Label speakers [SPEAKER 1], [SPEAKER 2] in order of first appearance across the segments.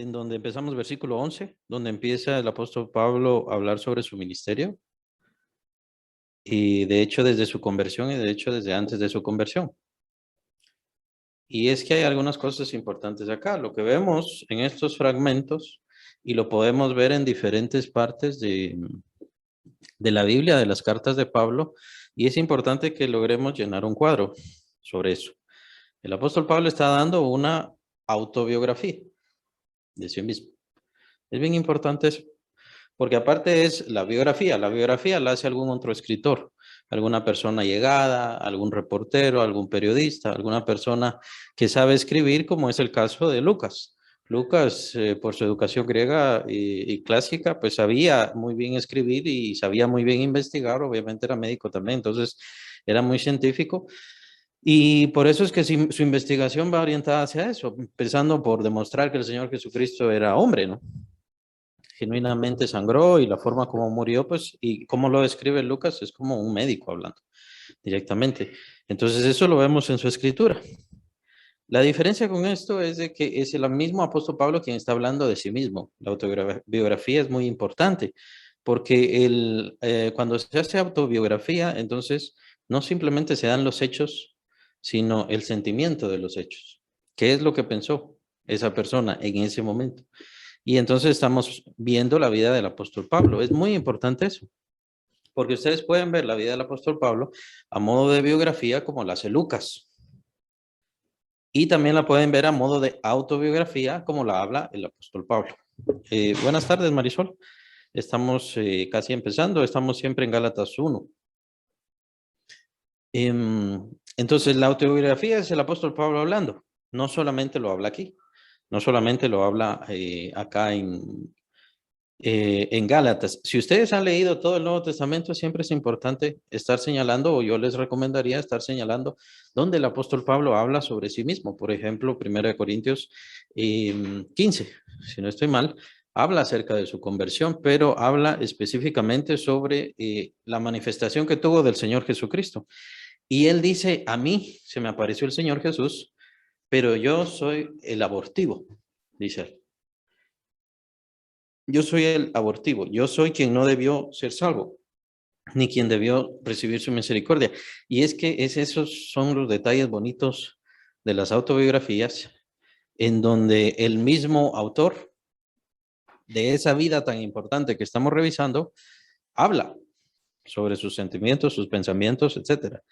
[SPEAKER 1] en donde empezamos versículo 11, donde empieza el apóstol Pablo a hablar sobre su ministerio, y de hecho desde su conversión y de hecho desde antes de su conversión. Y es que hay algunas cosas importantes acá. Lo que vemos en estos fragmentos, y lo podemos ver en diferentes partes de la Biblia, de las cartas de Pablo, y es importante que logremos llenar un cuadro sobre eso. El apóstol Pablo está dando una autobiografía de sí mismo. Es bien importante eso, porque aparte es la biografía la hace algún otro escritor, alguna persona llegada, algún reportero, algún periodista, alguna persona que sabe escribir, como es el caso de Lucas. Lucas, por su educación griega y clásica, pues sabía muy bien escribir y sabía muy bien investigar, obviamente era médico también, entonces era muy científico. Y por eso es que su investigación va orientada hacia eso, empezando por demostrar que el Señor Jesucristo era hombre, ¿no? Genuinamente sangró y la forma como murió, pues, y cómo lo describe Lucas, es como un médico hablando directamente. Entonces eso lo vemos en su escritura. La diferencia con esto es de que es el mismo apóstol Pablo quien está hablando de sí mismo. La autobiografía es muy importante porque cuando se hace autobiografía, entonces no simplemente se dan los hechos, sino el sentimiento de los hechos. ¿Qué es lo que pensó esa persona en ese momento? Y entonces estamos viendo la vida del apóstol Pablo. Es muy importante eso, porque ustedes pueden ver la vida del apóstol Pablo a modo de biografía como la hace Lucas. Y también la pueden ver a modo de autobiografía como la habla el apóstol Pablo. Buenas tardes, Marisol. Estamos casi empezando, estamos siempre en Gálatas 1. Entonces, la autobiografía es el apóstol Pablo hablando. No solamente lo habla aquí, no solamente lo habla acá en Gálatas. Si ustedes han leído todo el Nuevo Testamento, siempre es importante estar señalando, o yo les recomendaría estar señalando, donde el apóstol Pablo habla sobre sí mismo. Por ejemplo, 1 Corintios 15, si no estoy mal, habla acerca de su conversión, pero habla específicamente sobre la manifestación que tuvo del Señor Jesucristo. Y él dice, a mí se me apareció el Señor Jesús, pero yo soy el abortivo, dice él. Yo soy el abortivo, yo soy quien no debió ser salvo, ni quien debió recibir su misericordia. Y es que esos son los detalles bonitos de las autobiografías, en donde el mismo autor de esa vida tan importante que estamos revisando, habla sobre sus sentimientos, sus pensamientos, etcétera.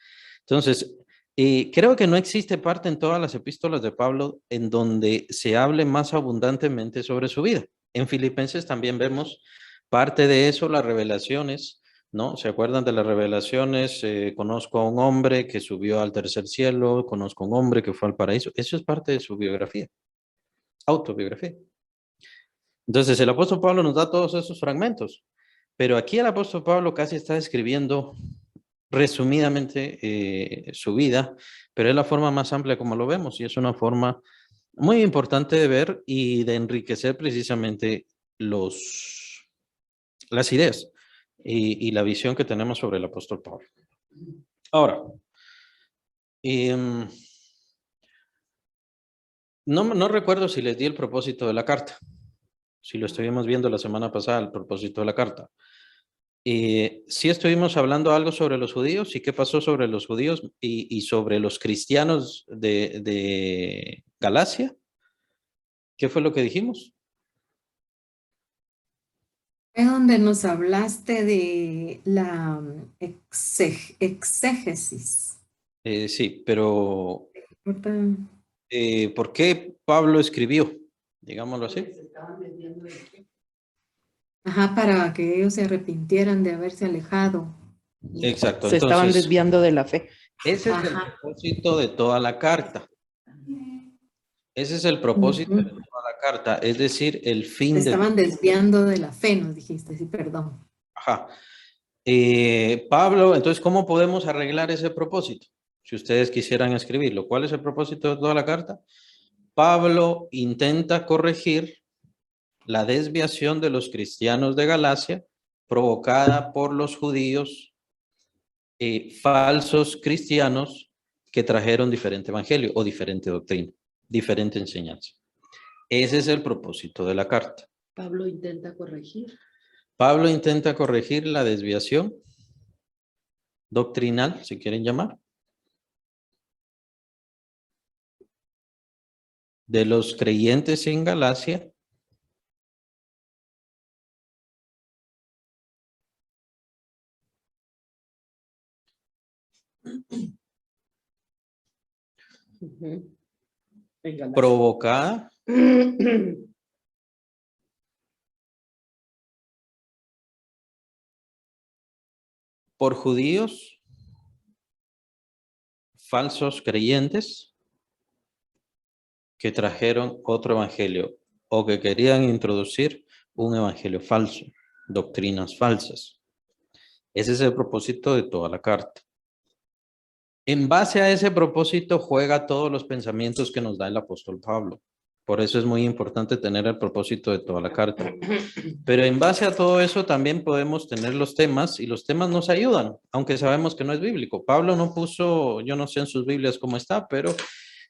[SPEAKER 1] Entonces, creo que no existe parte en todas las epístolas de Pablo en donde se hable más abundantemente sobre su vida. En Filipenses también vemos parte de eso, las revelaciones, ¿no? ¿Se acuerdan de las revelaciones? Conozco a un hombre que subió al tercer cielo, conozco a un hombre que fue al paraíso. Eso es parte de su biografía, autobiografía. Entonces, el apóstol Pablo nos da todos esos fragmentos, pero aquí el apóstol Pablo casi está describiendo resumidamente su vida, pero es la forma más amplia como lo vemos y es una forma muy importante de ver y de enriquecer precisamente las ideas y la visión que tenemos sobre el apóstol Pablo. Ahora, no recuerdo si les di el propósito de la carta, si lo estuvimos viendo la semana pasada, el propósito de la carta. Sí estuvimos hablando algo sobre los judíos y qué pasó sobre los judíos y sobre los cristianos de Galacia. ¿Qué fue lo que dijimos?
[SPEAKER 2] Es donde nos hablaste de la exégesis.
[SPEAKER 1] Sí, pero
[SPEAKER 2] Ahorita-
[SPEAKER 1] ¿por qué Pablo escribió? Digámoslo así.
[SPEAKER 2] Ajá, para que ellos se arrepintieran de haberse alejado.
[SPEAKER 1] Exacto,
[SPEAKER 3] Se estaban
[SPEAKER 1] entonces,
[SPEAKER 3] desviando de la fe.
[SPEAKER 1] ese es el
[SPEAKER 2] Ajá.
[SPEAKER 1] propósito de toda la carta. Ese es el propósito de
[SPEAKER 2] Ujú.
[SPEAKER 1] toda la carta, es decir, el
[SPEAKER 2] Se
[SPEAKER 1] fin de...
[SPEAKER 2] estaban desviando de la fe, nos dijiste, sí, perdón.
[SPEAKER 1] Ajá. Pablo, entonces, ¿cómo podemos arreglar ese propósito? Si ustedes quisieran escribirlo, ¿cuál es el propósito de toda la carta? Pablo intenta corregir la desviación de los cristianos de Galacia provocada por los judíos falsos cristianos que trajeron diferente evangelio o diferente doctrina, diferente enseñanza. Ese es el propósito de la carta.
[SPEAKER 3] Pablo intenta corregir.
[SPEAKER 1] Pablo intenta corregir la desviación doctrinal, si quieren llamar, de los creyentes en Galacia
[SPEAKER 3] Venga,
[SPEAKER 1] provocada por judíos falsos creyentes que trajeron otro evangelio o que querían introducir un evangelio falso, doctrinas falsas. Ese es el propósito de toda la carta. En base a ese propósito juega todos los pensamientos que nos da el apóstol Pablo. Por eso es muy importante tener el propósito de toda la carta. Pero en base a todo eso también podemos tener los temas y los temas nos ayudan, aunque sabemos que no es bíblico. Pablo no puso, yo no sé en sus Biblias cómo está, pero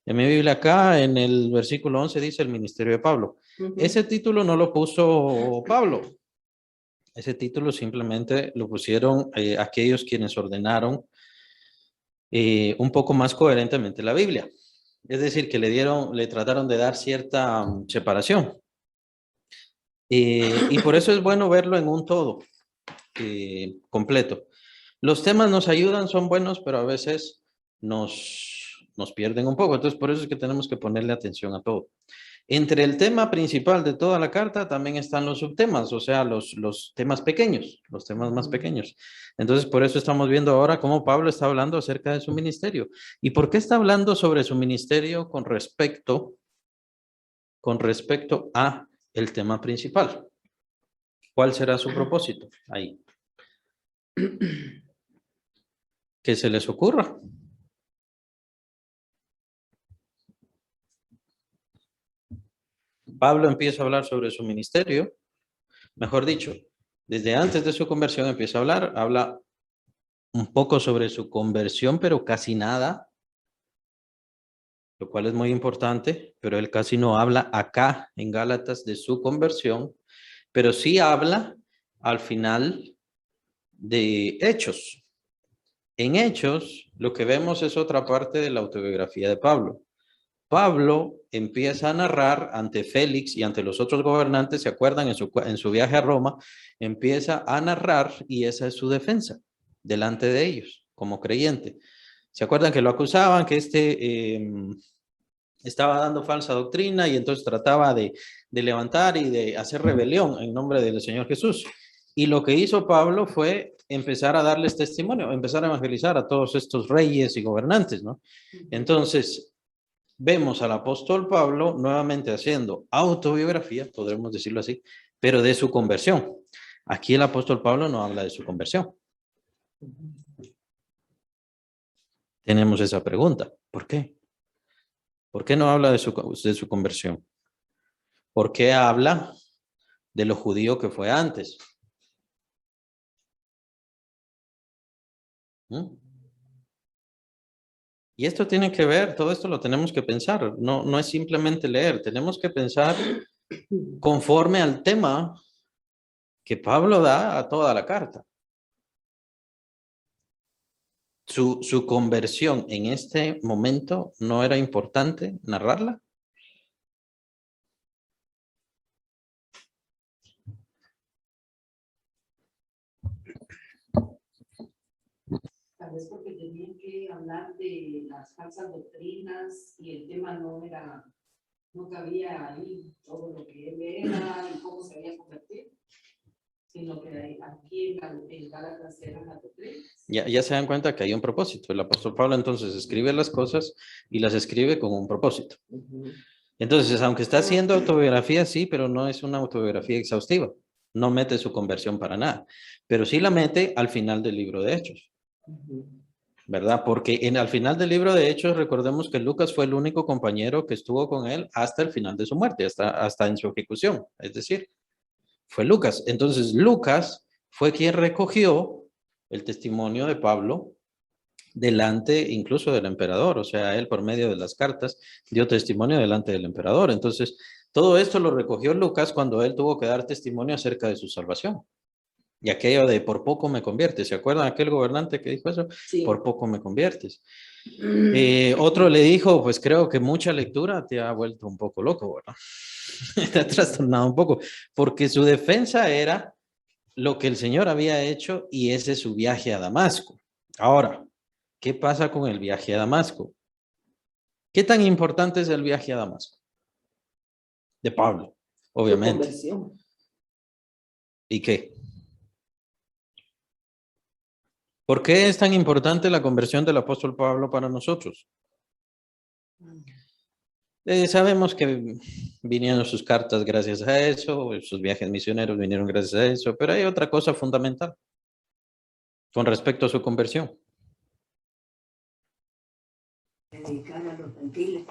[SPEAKER 1] en mi Biblia acá, en el versículo 11 dice el ministerio de Pablo. Ese título no lo puso Pablo. Ese título simplemente lo pusieron aquellos quienes ordenaron un poco más coherentemente la Biblia. Es decir, que le trataron de dar cierta separación. Y por eso es bueno verlo en un todo completo. Los temas nos ayudan, son buenos, pero a veces nos pierden un poco. Entonces, por eso es que tenemos que ponerle atención a todo. Entre el tema principal de toda la carta también están los subtemas, o sea, los temas pequeños, los temas más pequeños. Entonces, por eso estamos viendo ahora cómo Pablo está hablando acerca de su ministerio. ¿Y por qué está hablando sobre su ministerio con respecto a el tema principal? ¿Cuál será su propósito ahí? Que se les ocurra. Pablo empieza a hablar sobre su ministerio, mejor dicho, desde antes de su conversión empieza a habla un poco sobre su conversión, pero casi nada, lo cual es muy importante, pero él casi no habla acá en Gálatas de su conversión, pero sí habla al final de Hechos. En Hechos, lo que vemos es otra parte de la autobiografía de Pablo. Pablo empieza a narrar ante Félix y ante los otros gobernantes, ¿se acuerdan? En su viaje a Roma, empieza a narrar y esa es su defensa delante de ellos como creyente. ¿Se acuerdan que lo acusaban, que estaba dando falsa doctrina y entonces trataba de levantar y de hacer rebelión en nombre del Señor Jesús? Y lo que hizo Pablo fue empezar a darles testimonio, empezar a evangelizar a todos estos reyes y gobernantes, ¿no? Entonces, vemos al apóstol Pablo nuevamente haciendo autobiografía, podremos decirlo así, pero de su conversión. Aquí el apóstol Pablo no habla de su conversión. Tenemos esa pregunta. ¿Por qué? ¿Por qué no habla de su conversión? ¿Por qué habla de lo judío que fue antes? Y esto tiene que ver, todo esto lo tenemos que pensar, no es simplemente leer, tenemos que pensar conforme al tema que Pablo da a toda la carta. Su conversión en este momento no era importante narrarla.
[SPEAKER 3] Tal vez porque tenían que hablar de las falsas doctrinas y el tema no cabía ahí todo lo que él era y cómo se había convertido, sino que aquí en Gálatas eran las doctrinas.
[SPEAKER 1] Ya se dan cuenta que hay un propósito. El apóstol Pablo entonces escribe las cosas y las escribe con un propósito. Entonces, aunque está haciendo autobiografía, sí, pero no es una autobiografía exhaustiva. No mete su conversión para nada, pero sí la mete al final del libro de Hechos. ¿Verdad? Porque al final del libro de Hechos, recordemos que Lucas fue el único compañero que estuvo con él hasta el final de su muerte, hasta en su ejecución. Es decir, fue Lucas. Entonces, Lucas fue quien recogió el testimonio de Pablo delante incluso del emperador. O sea, él por medio de las cartas dio testimonio delante del emperador. Entonces, Todo esto lo recogió Lucas cuando él tuvo que dar testimonio acerca de su salvación. Y aquello de por poco me conviertes. ¿Se acuerdan aquel gobernante que dijo eso?
[SPEAKER 2] Sí.
[SPEAKER 1] Por poco me conviertes. Otro le dijo, pues creo que mucha lectura te ha vuelto un poco loco, ¿verdad? Te ha trastornado un poco, porque su defensa era lo que el Señor había hecho y ese es su viaje a Damasco. Ahora, ¿qué pasa con el viaje a Damasco? ¿Qué tan importante es el viaje a Damasco? De Pablo, obviamente. ¿Y qué? ¿Por qué es tan importante la conversión del apóstol Pablo para nosotros? Sabemos que vinieron sus cartas gracias a eso, sus viajes misioneros vinieron gracias a eso, pero hay otra cosa fundamental con respecto a su conversión.
[SPEAKER 4] Predicar a los gentiles.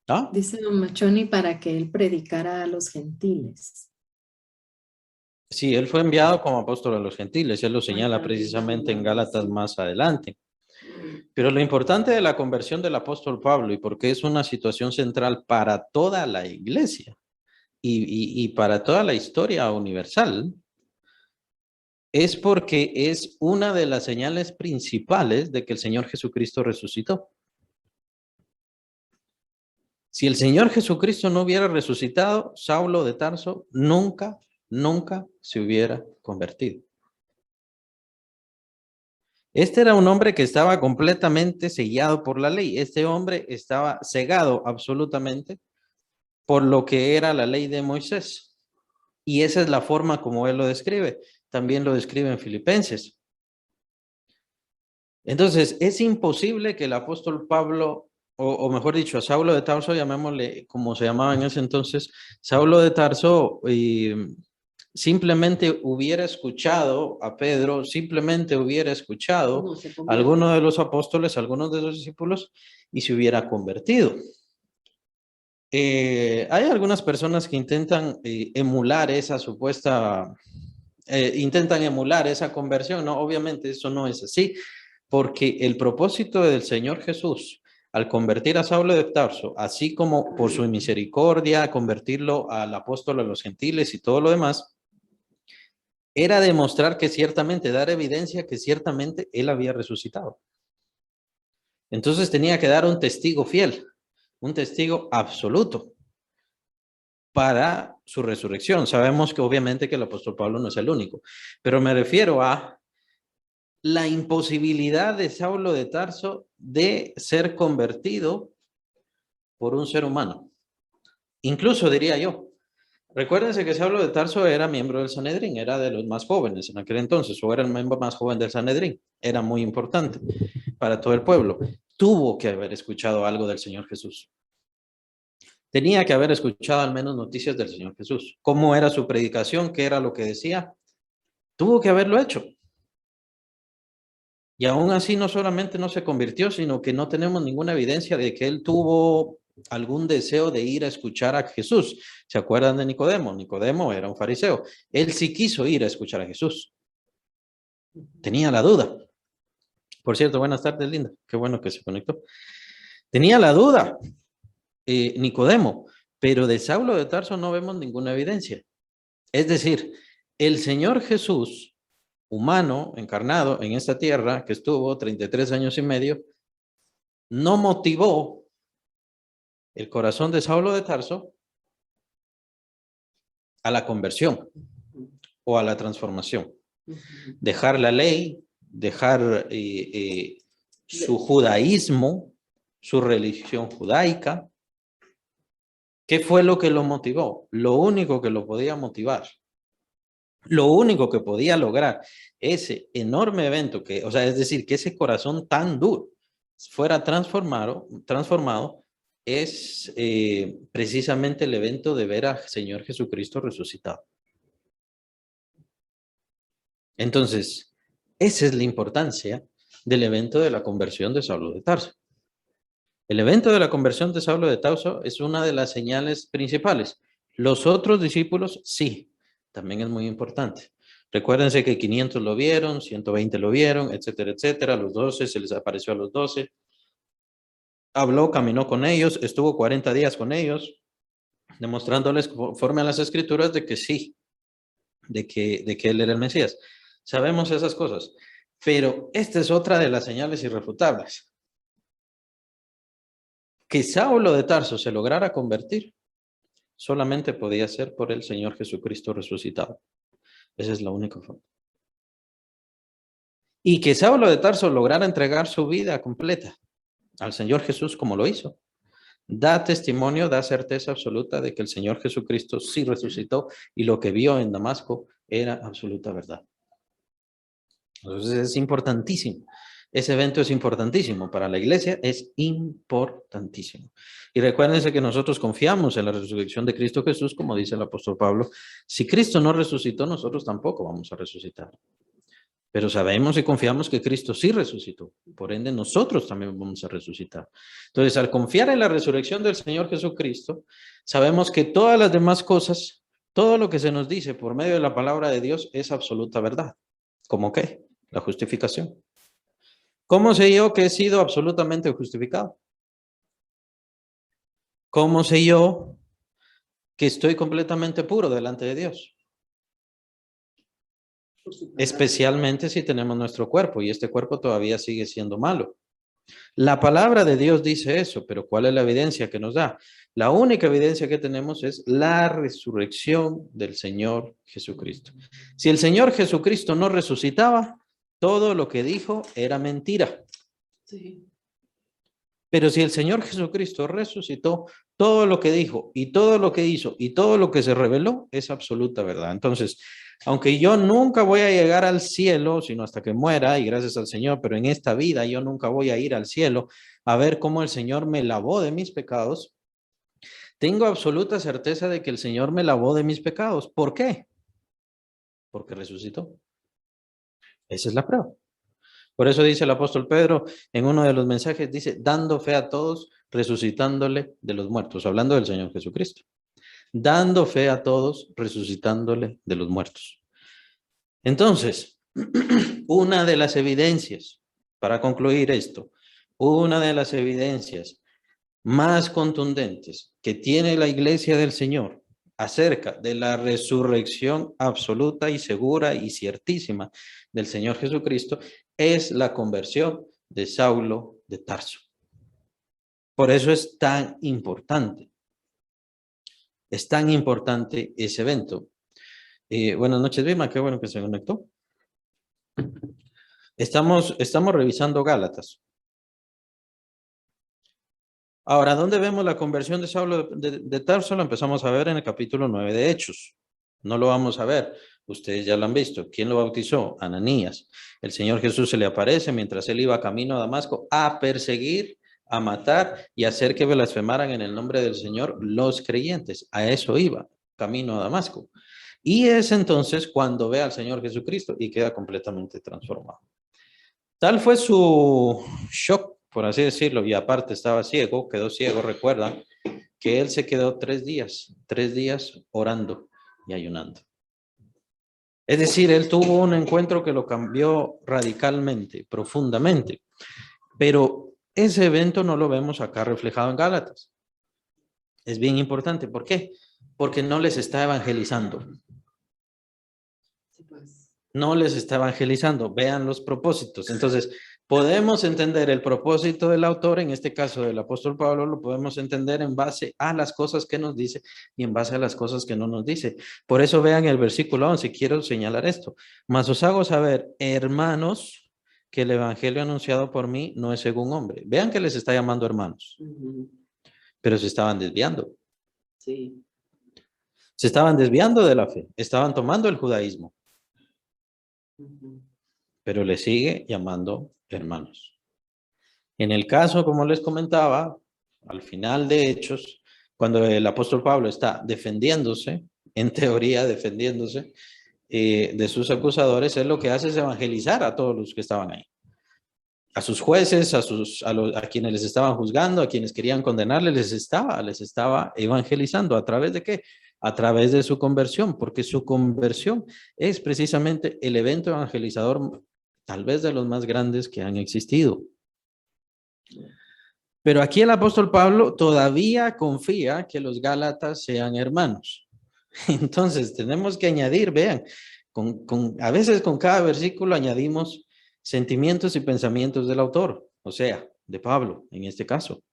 [SPEAKER 1] ¿Ah?
[SPEAKER 2] Dice don Machoni para que él predicara a los gentiles.
[SPEAKER 1] Sí, él fue enviado como apóstol a los gentiles, él lo señala precisamente en Gálatas más adelante. Pero lo importante de la conversión del apóstol Pablo, y porque es una situación central para toda la iglesia y para toda la historia universal, es porque es una de las señales principales de que el Señor Jesucristo resucitó. Si el Señor Jesucristo no hubiera resucitado, Saulo de Tarso nunca se hubiera convertido. Este era un hombre que estaba completamente sellado por la ley. Este hombre estaba cegado absolutamente por lo que era la ley de Moisés. Y esa es la forma como él lo describe. También lo describe en Filipenses. Entonces, es imposible que el apóstol Pablo, o mejor dicho, a Saulo de Tarso, llamémosle como se llamaba en ese entonces, Saulo de Tarso, simplemente hubiera escuchado a Pedro, simplemente hubiera escuchado a alguno de los apóstoles, a algunos de los discípulos, y se hubiera convertido. Hay algunas personas que intentan emular esa supuesta, intentan emular esa conversión, ¿no? Obviamente eso no es así, porque el propósito del Señor Jesús al convertir a Saulo de Tarso, así como por su misericordia, convertirlo al apóstol a los gentiles y todo lo demás, era demostrar que ciertamente, dar evidencia que ciertamente él había resucitado. Entonces tenía que dar un testigo fiel, un testigo absoluto para su resurrección. Sabemos que obviamente que el apóstol Pablo no es el único, pero me refiero a la imposibilidad de Saulo de Tarso de ser convertido por un ser humano. Incluso diría yo, recuérdense que Saulo de Tarso era miembro del Sanedrín, era de los más jóvenes en aquel entonces, o era el miembro más joven del Sanedrín, era muy importante para todo el pueblo. Tuvo que haber escuchado algo del Señor Jesús. Tenía que haber escuchado al menos noticias del Señor Jesús. ¿Cómo era su predicación? ¿Qué era lo que decía? Tuvo que haberlo hecho. Y aún así no solamente no se convirtió, sino que no tenemos ninguna evidencia de que él tuvo algún deseo de ir a escuchar a Jesús. ¿Se acuerdan de Nicodemo? Nicodemo era un fariseo. Él sí quiso ir a escuchar a Jesús. Tenía la duda. Por cierto, buenas tardes, Linda. Qué bueno que se conectó. Tenía la duda, Nicodemo, pero de Saulo de Tarso no vemos ninguna evidencia. Es decir, el Señor Jesús, humano, encarnado en esta tierra, que estuvo 33 años y medio, no motivó el corazón de Saulo de Tarso a la conversión o a la transformación. Dejar la ley, dejar su judaísmo, su religión judaica. ¿Qué fue lo que lo motivó? Lo único que lo podía motivar, lo único que podía lograr ese enorme evento, que, o sea, es decir, que ese corazón tan duro fuera transformado es precisamente el evento de ver al Señor Jesucristo resucitado. Entonces, esa es la importancia del evento de la conversión de Saulo de Tarso. El evento de la conversión de Saulo de Tarso es una de las señales principales. Los otros discípulos, sí, también es muy importante. Recuérdense que 500 lo vieron, 120 lo vieron, etcétera, etcétera. Los 12 se les apareció a los 12. Habló, caminó con ellos, estuvo 40 días con ellos. demostrándoles conforme a las escrituras de que sí, de que él era el Mesías. Sabemos esas cosas, pero esta es otra de las señales irrefutables. Que Saulo de Tarso se lograra convertir solamente podía ser por el Señor Jesucristo resucitado. Esa es la única forma. Y que Saulo de Tarso lograra entregar su vida completa al Señor Jesús como lo hizo, da testimonio, da certeza absoluta de que el Señor Jesucristo sí resucitó y lo que vio en Damasco era absoluta verdad. Entonces es importantísimo. Ese evento es importantísimo para la iglesia, es importantísimo. Y recuérdense que nosotros confiamos en la resurrección de Cristo Jesús, como dice el apóstol Pablo. Si Cristo no resucitó, nosotros tampoco vamos a resucitar. Pero sabemos y confiamos que Cristo sí resucitó. Por ende, nosotros también vamos a resucitar. Entonces, al confiar en la resurrección del Señor Jesucristo, sabemos que todas las demás cosas, todo lo que se nos dice por medio de la palabra de Dios es absoluta verdad. ¿Cómo qué? La justificación. ¿Cómo sé yo que he sido absolutamente justificado? ¿Cómo sé yo que estoy completamente puro delante de Dios? Especialmente si tenemos nuestro cuerpo y este cuerpo todavía sigue siendo malo. La palabra de Dios dice eso, pero ¿cuál es la evidencia que nos da? La única evidencia que tenemos es la resurrección del Señor Jesucristo. Si el Señor Jesucristo no resucitaba, todo lo que dijo era mentira.
[SPEAKER 3] Sí.
[SPEAKER 1] Pero si el Señor Jesucristo resucitó, todo lo que dijo y todo lo que hizo y todo lo que se reveló es absoluta verdad. Entonces, aunque yo nunca voy a llegar al cielo, sino hasta que muera, y gracias al Señor, pero en esta vida yo nunca voy a ir al cielo a ver cómo el Señor me lavó de mis pecados, tengo absoluta certeza de que el Señor me lavó de mis pecados. ¿Por qué? Porque resucitó. Esa es la prueba. Por eso dice el apóstol Pedro en uno de los mensajes, dice, dando fe a todos, resucitándole de los muertos, hablando del Señor Jesucristo. Dando fe a todos, resucitándole de los muertos. Entonces, una de las evidencias, para concluir esto, una de las evidencias más contundentes que tiene la iglesia del Señor acerca de la resurrección absoluta y segura y ciertísima del Señor Jesucristo es la conversión de Saulo de Tarso. Por eso es tan importante. Es tan importante ese evento. Buenas noches, Vilma, qué bueno que se conectó. Estamos revisando Gálatas. Ahora, ¿dónde vemos la conversión de Saulo de Tarso? Lo empezamos a ver en el capítulo 9 de Hechos. No lo vamos a ver. Ustedes ya lo han visto. ¿Quién lo bautizó? Ananías. El Señor Jesús se le aparece mientras él iba camino a Damasco a perseguir, a matar y a hacer que blasfemaran en el nombre del Señor los creyentes. A eso iba, camino a Damasco. Y es entonces cuando ve al Señor Jesucristo y queda completamente transformado. Tal fue su shock, por así decirlo, y aparte estaba ciego, quedó ciego, recuerdan, que él se quedó 3 días orando y ayunando. Es decir, él tuvo un encuentro que lo cambió radicalmente, profundamente, pero ese evento no lo vemos acá reflejado en Gálatas. Es bien importante, ¿por qué? Porque no les está evangelizando. No les está evangelizando, vean los propósitos. Entonces, podemos entender el propósito del autor, en este caso del apóstol Pablo, lo podemos entender en base a las cosas que nos dice y en base a las cosas que no nos dice. Por eso vean el versículo 11, quiero señalar esto. Mas os hago saber, hermanos, que el evangelio anunciado por mí no es según hombre. Vean que les está llamando hermanos, pero se estaban desviando.
[SPEAKER 3] Sí.
[SPEAKER 1] Se estaban desviando de la fe, estaban tomando el judaísmo. Pero le sigue llamando hermanos. En el caso, como les comentaba, al final de Hechos, cuando el apóstol Pablo está defendiéndose, en teoría defendiéndose de sus acusadores, él lo que hace es evangelizar a todos los que estaban ahí. A sus jueces, a quienes les estaban juzgando, a quienes querían condenarles, les estaba evangelizando. ¿A través de qué? A través de su conversión, porque su conversión es precisamente el evento evangelizador tal vez de los más grandes que han existido. Pero aquí el apóstol Pablo todavía confía que los Gálatas sean hermanos. Entonces tenemos que añadir, vean, a veces con cada versículo añadimos sentimientos y pensamientos del autor, o sea, de Pablo en este caso.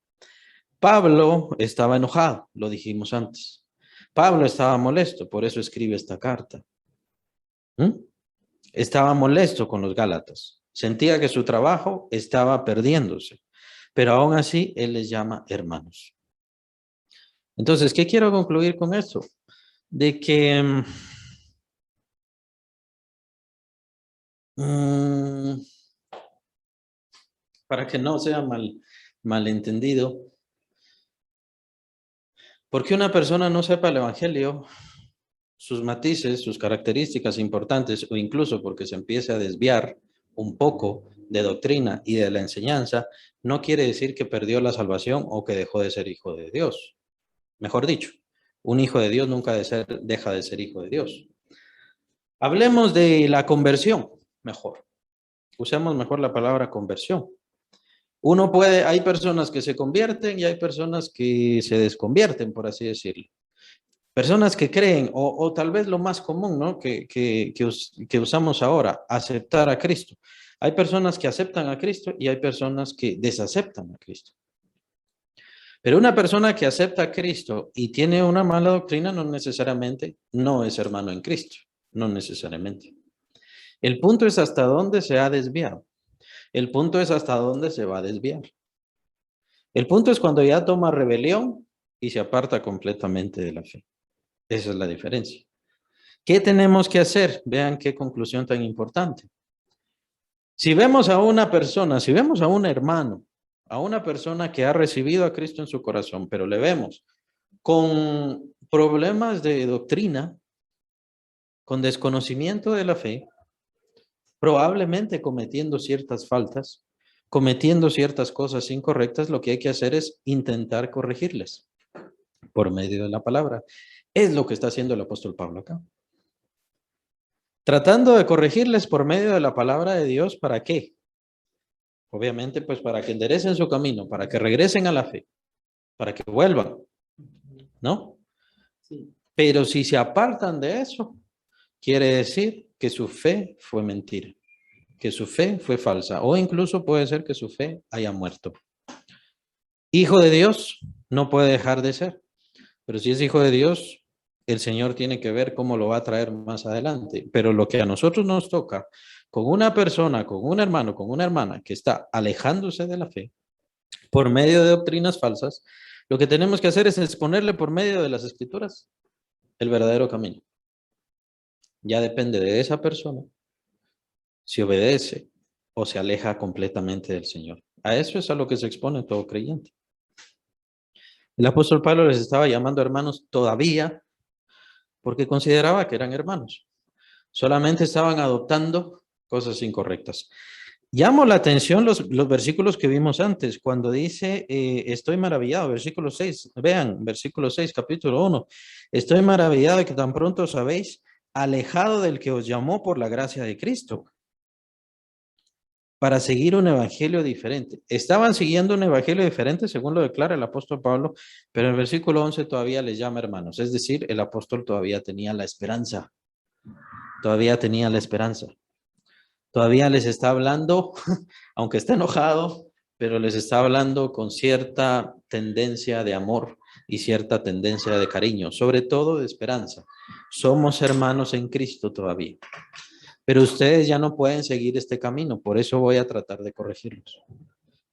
[SPEAKER 1] Pablo estaba enojado, lo dijimos antes. Pablo estaba molesto, por eso escribe esta carta. Estaba molesto con los Gálatas. Sentía que su trabajo estaba perdiéndose, pero aún así él les llama hermanos. Entonces, ¿qué quiero concluir con esto? De que para que no sea malentendido, porque una persona no sepa el evangelio, sus matices, sus características importantes, o incluso porque se empiece a desviar un poco de doctrina y de la enseñanza, no quiere decir que perdió la salvación o que dejó de ser hijo de Dios. Mejor dicho, un hijo de Dios nunca deja de ser hijo de Dios. Hablemos de la conversión, mejor. Usemos mejor la palabra conversión. Hay personas que se convierten y hay personas que se desconvierten, por así decirlo. Personas que creen, o tal vez lo más común, ¿no? que usamos ahora, aceptar a Cristo. Hay personas que aceptan a Cristo y hay personas que desaceptan a Cristo. Pero una persona que acepta a Cristo y tiene una mala doctrina no necesariamente no es hermano en Cristo, no necesariamente. El punto es hasta dónde se ha desviado. El punto es hasta dónde se va a desviar. El punto es cuando ya toma rebelión y se aparta completamente de la fe. Esa es la diferencia. ¿Qué tenemos que hacer? Vean qué conclusión tan importante. Si vemos a una persona, si vemos a un hermano, a una persona que ha recibido a Cristo en su corazón, pero le vemos con problemas de doctrina, con desconocimiento de la fe, probablemente cometiendo ciertas faltas, cometiendo ciertas cosas incorrectas, lo que hay que hacer es intentar corregirles por medio de la palabra. Es lo que está haciendo el apóstol Pablo acá. Tratando de corregirles por medio de la palabra de Dios, ¿para qué? Obviamente, pues para que enderecen su camino, para que regresen a la fe, para que vuelvan, ¿no? Sí. Pero si se apartan de eso, quiere decir que su fe fue mentira, que su fe fue falsa, o incluso puede ser que su fe haya muerto. Hijo de Dios no puede dejar de ser, pero si es hijo de Dios, el Señor tiene que ver cómo lo va a traer más adelante. Pero lo que a nosotros nos toca, con una persona, con un hermano, con una hermana que está alejándose de la fe, por medio de doctrinas falsas, lo que tenemos que hacer es exponerle por medio de las Escrituras el verdadero camino. Ya depende de esa persona si obedece o se aleja completamente del Señor. A eso es a lo que se expone todo creyente. El apóstol Pablo les estaba llamando hermanos todavía porque consideraba que eran hermanos. Solamente estaban adoptando cosas incorrectas. Llamo la atención los versículos que vimos antes, cuando dice, estoy maravillado, versículo 6, vean, versículo 6, capítulo 1, estoy maravillado de que tan pronto os habéis alejado del que os llamó por la gracia de Cristo, para seguir un evangelio diferente. Estaban siguiendo un evangelio diferente, según lo declara el apóstol Pablo, pero en el versículo 11 todavía les llama hermanos, es decir, el apóstol todavía tenía la esperanza, todavía tenía la esperanza. Todavía les está hablando, aunque está enojado, pero les está hablando con cierta tendencia de amor y cierta tendencia de cariño, sobre todo de esperanza. Somos hermanos en Cristo todavía, pero ustedes ya no pueden seguir este camino, por eso voy a tratar de corregirlos.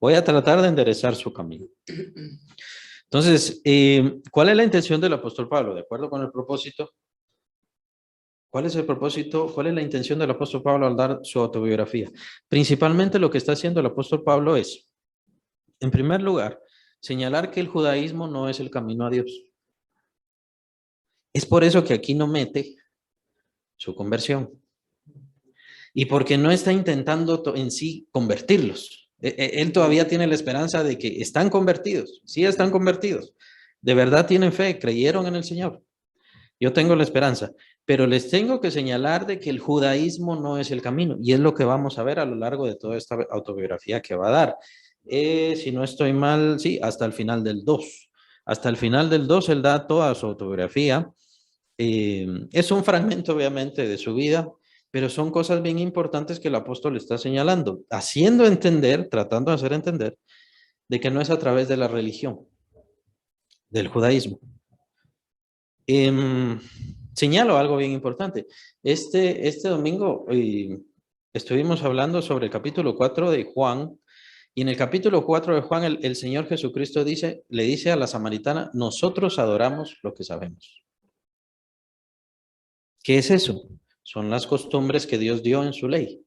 [SPEAKER 1] Voy a tratar de enderezar su camino. Entonces, ¿cuál es la intención del apóstol Pablo? De acuerdo con el propósito. ¿Cuál es el propósito? ¿Cuál es la intención del apóstol Pablo al dar su autobiografía? Principalmente lo que está haciendo el apóstol Pablo es, en primer lugar, señalar que el judaísmo no es el camino a Dios. Es por eso que aquí no mete su conversión. Y porque no está intentando en sí convertirlos. Él todavía tiene la esperanza de que están convertidos. Sí están convertidos. De verdad tienen fe, creyeron en el Señor. Yo tengo la esperanza, pero les tengo que señalar de que el judaísmo no es el camino, y es lo que vamos a ver a lo largo de toda esta autobiografía que va a dar. Si no estoy mal, sí, hasta el final del 2. Hasta el final del 2 él da toda su autobiografía. Es un fragmento, obviamente, de su vida, pero son cosas bien importantes que el apóstol está señalando, haciendo entender, tratando de hacer entender, de que no es a través de la religión, del judaísmo. Señalo algo bien importante. Este domingo estuvimos hablando sobre el capítulo 4 de Juan, y en el capítulo 4 de Juan el Señor Jesucristo le dice a la samaritana, nosotros adoramos lo que sabemos. ¿Qué es eso? Son las costumbres que Dios dio en su ley.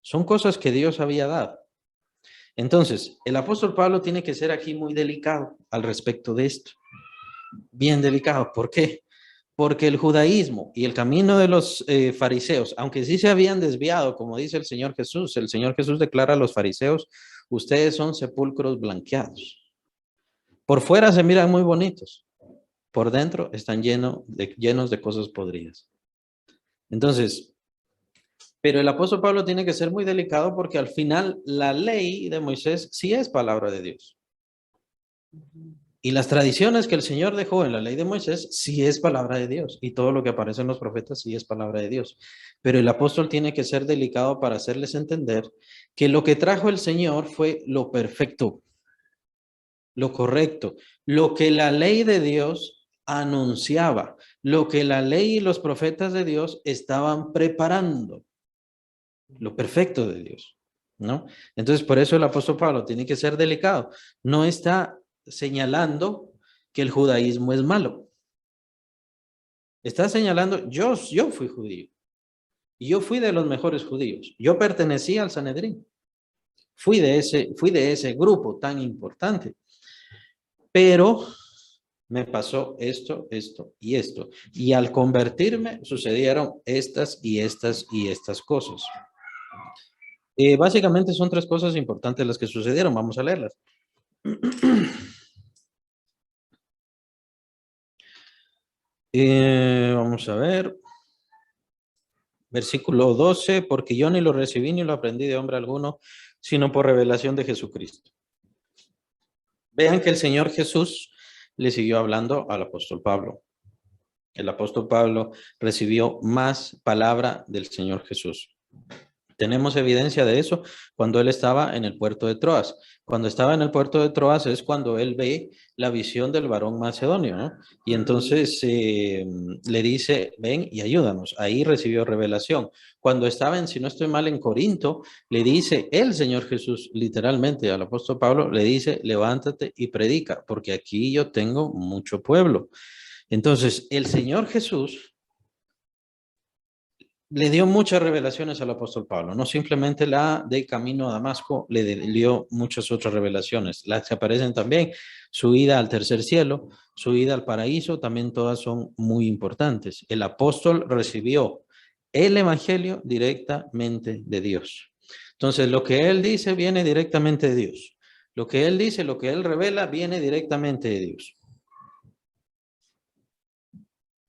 [SPEAKER 1] Son cosas que Dios había dado. Entonces, el apóstol Pablo tiene que ser aquí muy delicado al respecto de esto. Bien delicado. ¿Por qué? Porque el judaísmo y el camino de los fariseos, aunque sí se habían desviado, como dice el Señor Jesús declara a los fariseos, ustedes son sepulcros blanqueados. Por fuera se miran muy bonitos, por dentro están llenos de cosas podridas. Entonces, pero el apóstol Pablo tiene que ser muy delicado porque al final la ley de Moisés sí es palabra de Dios. Y las tradiciones que el Señor dejó en la ley de Moisés sí es palabra de Dios. Y todo lo que aparece en los profetas sí es palabra de Dios. Pero el apóstol tiene que ser delicado para hacerles entender que lo que trajo el Señor fue lo perfecto, lo correcto, lo que la ley de Dios anunciaba, lo que la ley y los profetas de Dios estaban preparando, lo perfecto de Dios, ¿no? Entonces, por eso el apóstol Pablo tiene que ser delicado. No está señalando que el judaísmo es malo. Está señalando, yo fui judío. Y yo fui de los mejores judíos. Yo pertenecía al Sanedrín. Fui de ese grupo tan importante. Pero me pasó esto, esto y esto. Y al convertirme sucedieron estas y estas y estas cosas. Básicamente son 3 cosas importantes las que sucedieron. Vamos a leerlas. Vamos a ver. Versículo 12, porque yo ni lo recibí ni lo aprendí de hombre alguno, sino por revelación de Jesucristo. Vean que el Señor Jesús le siguió hablando al apóstol Pablo. El apóstol Pablo recibió más palabra del Señor Jesús. Tenemos evidencia de eso cuando él estaba en el puerto de Troas. Cuando estaba en el puerto de Troas es cuando él ve la visión del varón macedonio, ¿no? Y entonces le dice, ven y ayúdanos. Ahí recibió revelación. Cuando estaba si no estoy mal, en Corinto, le dice el Señor Jesús, literalmente al apóstol Pablo, le dice, levántate y predica, porque aquí yo tengo mucho pueblo. Entonces, el Señor Jesús le dio muchas revelaciones al apóstol Pablo, no simplemente la de camino a Damasco, le dio muchas otras revelaciones, las que aparecen también, su ida al tercer cielo, su ida al paraíso, también todas son muy importantes. El apóstol recibió el evangelio directamente de Dios. Entonces, lo que él dice viene directamente de Dios. Lo que él dice, lo que él revela, viene directamente de Dios.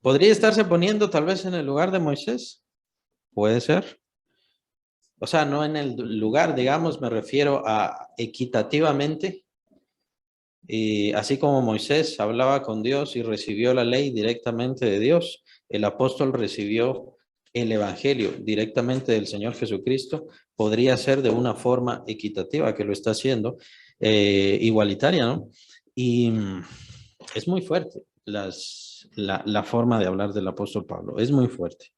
[SPEAKER 1] ¿Podría estarse poniendo tal vez en el lugar de Moisés? Puede ser. O sea, no en el lugar, digamos, me refiero a equitativamente. Así como Moisés hablaba con Dios y recibió la ley directamente de Dios, el apóstol recibió el evangelio directamente del Señor Jesucristo. Podría ser de una forma equitativa, que lo está haciendo, igualitaria, ¿no? Y es muy fuerte la forma de hablar del apóstol Pablo, es muy fuerte.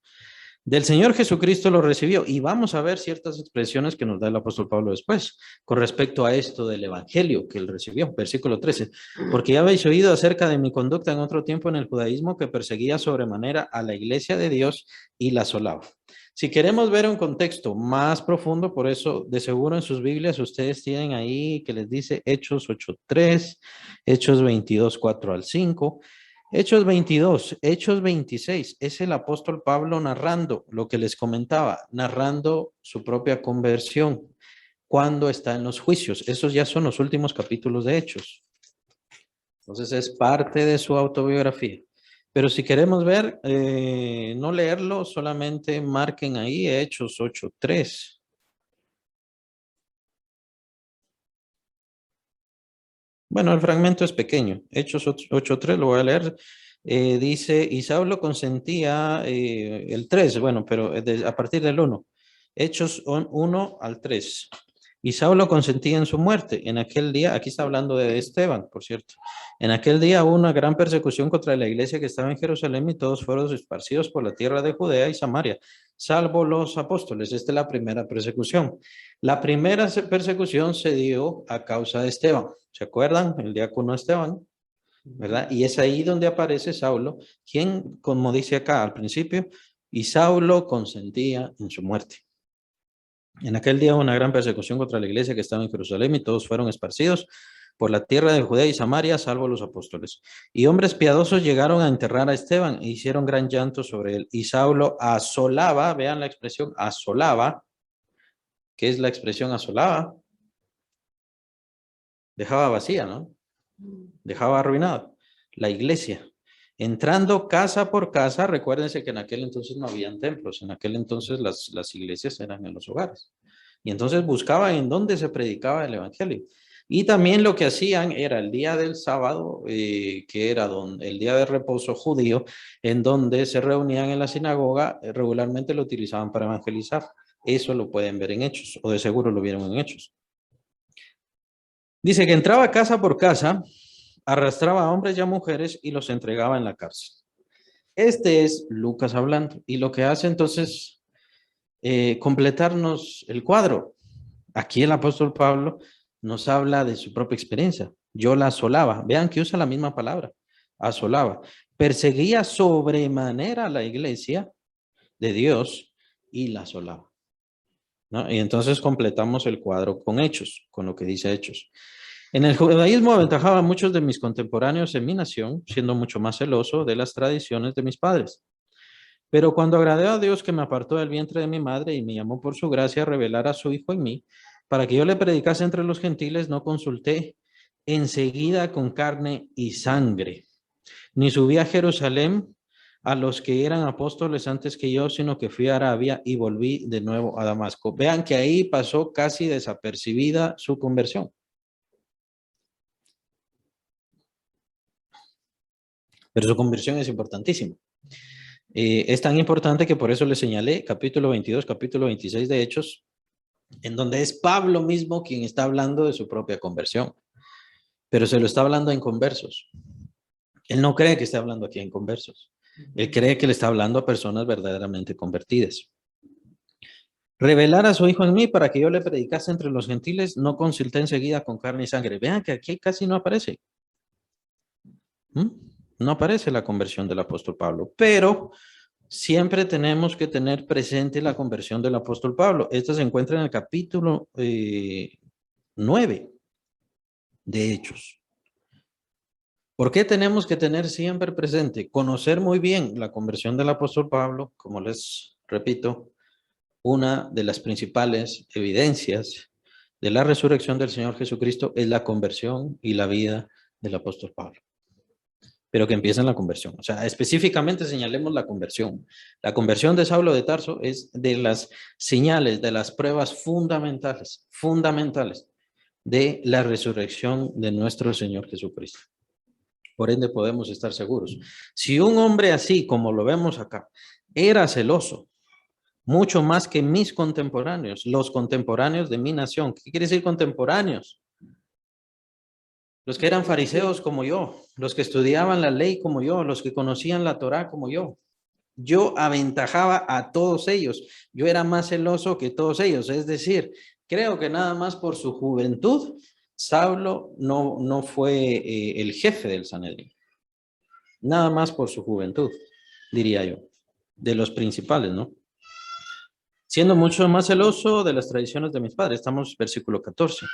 [SPEAKER 1] Del Señor Jesucristo lo recibió, y vamos a ver ciertas expresiones que nos da el apóstol Pablo después con respecto a esto del evangelio que él recibió. Versículo 13, porque ya habéis oído acerca de mi conducta en otro tiempo en el judaísmo, que perseguía sobremanera a la iglesia de Dios y la asolaba. Si queremos ver un contexto más profundo, por eso de seguro en sus Biblias ustedes tienen ahí que les dice Hechos 8:3, Hechos 22, 4 al 5. Hechos 22, Hechos 26, es el apóstol Pablo narrando lo que les comentaba, narrando su propia conversión cuando está en los juicios. Esos ya son los últimos capítulos de Hechos. Entonces es parte de su autobiografía. Pero si queremos ver, no leerlo, solamente marquen ahí Hechos 8:3. Bueno, el fragmento es pequeño. Hechos 8:3, lo voy a leer. Dice, y Saulo consentía el 3, bueno, pero a partir del 1. Hechos 1 al 3. Y Saulo consentía en su muerte. En aquel día, aquí está hablando de Esteban, por cierto. En aquel día hubo una gran persecución contra la iglesia que estaba en Jerusalén y todos fueron esparcidos por la tierra de Judea y Samaria, salvo los apóstoles. Esta es la primera persecución. La primera persecución se dio a causa de Esteban. ¿Se acuerdan? El diácono Esteban, ¿verdad? Y es ahí donde aparece Saulo, quien, como dice acá al principio, y Saulo consentía en su muerte. En aquel día hubo una gran persecución contra la iglesia que estaba en Jerusalén y todos fueron esparcidos por la tierra de Judea y Samaria, salvo los apóstoles. Y hombres piadosos llegaron a enterrar a Esteban e hicieron gran llanto sobre él. Y Saulo asolaba, vean la expresión, asolaba. ¿Qué es la expresión asolaba? Dejaba vacía, ¿no? Dejaba arruinada la iglesia. Entrando casa por casa, recuérdense que en aquel entonces no habían templos, en aquel entonces las iglesias eran en los hogares. Y entonces buscaban en dónde se predicaba el evangelio. Y también lo que hacían era el día del sábado, que era el día de reposo judío, en donde se reunían en la sinagoga, regularmente lo utilizaban para evangelizar. Eso lo pueden ver en Hechos, o de seguro lo vieron en Hechos. Dice que entraba casa por casa, arrastraba a hombres y a mujeres y los entregaba en la cárcel. Este es Lucas hablando. Y lo que hace entonces, completarnos el cuadro. Aquí el apóstol Pablo nos habla de su propia experiencia. Yo la asolaba. Vean que usa la misma palabra. Asolaba. Perseguía sobremanera a la iglesia de Dios y la asolaba, ¿no? Y entonces completamos el cuadro con Hechos, con lo que dice Hechos. En el judaísmo aventajaba a muchos de mis contemporáneos en mi nación, siendo mucho más celoso de las tradiciones de mis padres. Pero cuando agradé a Dios que me apartó del vientre de mi madre y me llamó por su gracia a revelar a su Hijo en mí, para que yo le predicase entre los gentiles, no consulté enseguida con carne y sangre, ni subí a Jerusalén a los que eran apóstoles antes que yo, sino que fui a Arabia y volví de nuevo a Damasco. Vean que ahí pasó casi desapercibida su conversión. Pero su conversión es importantísima. Es tan importante que por eso le señalé capítulo 22, capítulo 26 de Hechos, en donde es Pablo mismo quien está hablando de su propia conversión. Pero se lo está hablando en conversos. Él no cree que esté hablando aquí en conversos. Él cree que le está hablando a personas verdaderamente convertidas. Revelar a su Hijo en mí para que yo le predicase entre los gentiles, no consulté enseguida con carne y sangre. Vean que aquí casi no aparece. No aparece la conversión del apóstol Pablo, pero siempre tenemos que tener presente la conversión del apóstol Pablo. Esta se encuentra en el capítulo 9 de Hechos. ¿Por qué tenemos que tener siempre presente? Conocer muy bien la conversión del apóstol Pablo, como les repito, una de las principales evidencias de la resurrección del Señor Jesucristo es la conversión y la vida del apóstol Pablo. Pero que empieza en la conversión. O sea, específicamente señalemos la conversión. La conversión de Saulo de Tarso es de las señales, de las pruebas fundamentales de la resurrección de nuestro Señor Jesucristo. Por ende podemos estar seguros. Si un hombre así, como lo vemos acá, era celoso, mucho más que mis contemporáneos, los contemporáneos de mi nación. ¿Qué quiere decir contemporáneos? Los que eran fariseos como yo, los que estudiaban la ley como yo, los que conocían la Torá como yo. Yo aventajaba a todos ellos. Yo era más celoso que todos ellos. Es decir, creo que nada más por su juventud, Saulo no fue el jefe del Sanedrín. Nada más por su juventud, diría yo. De los principales, ¿no? Siendo mucho más celoso de las tradiciones de mis padres. Estamos en versículo 14.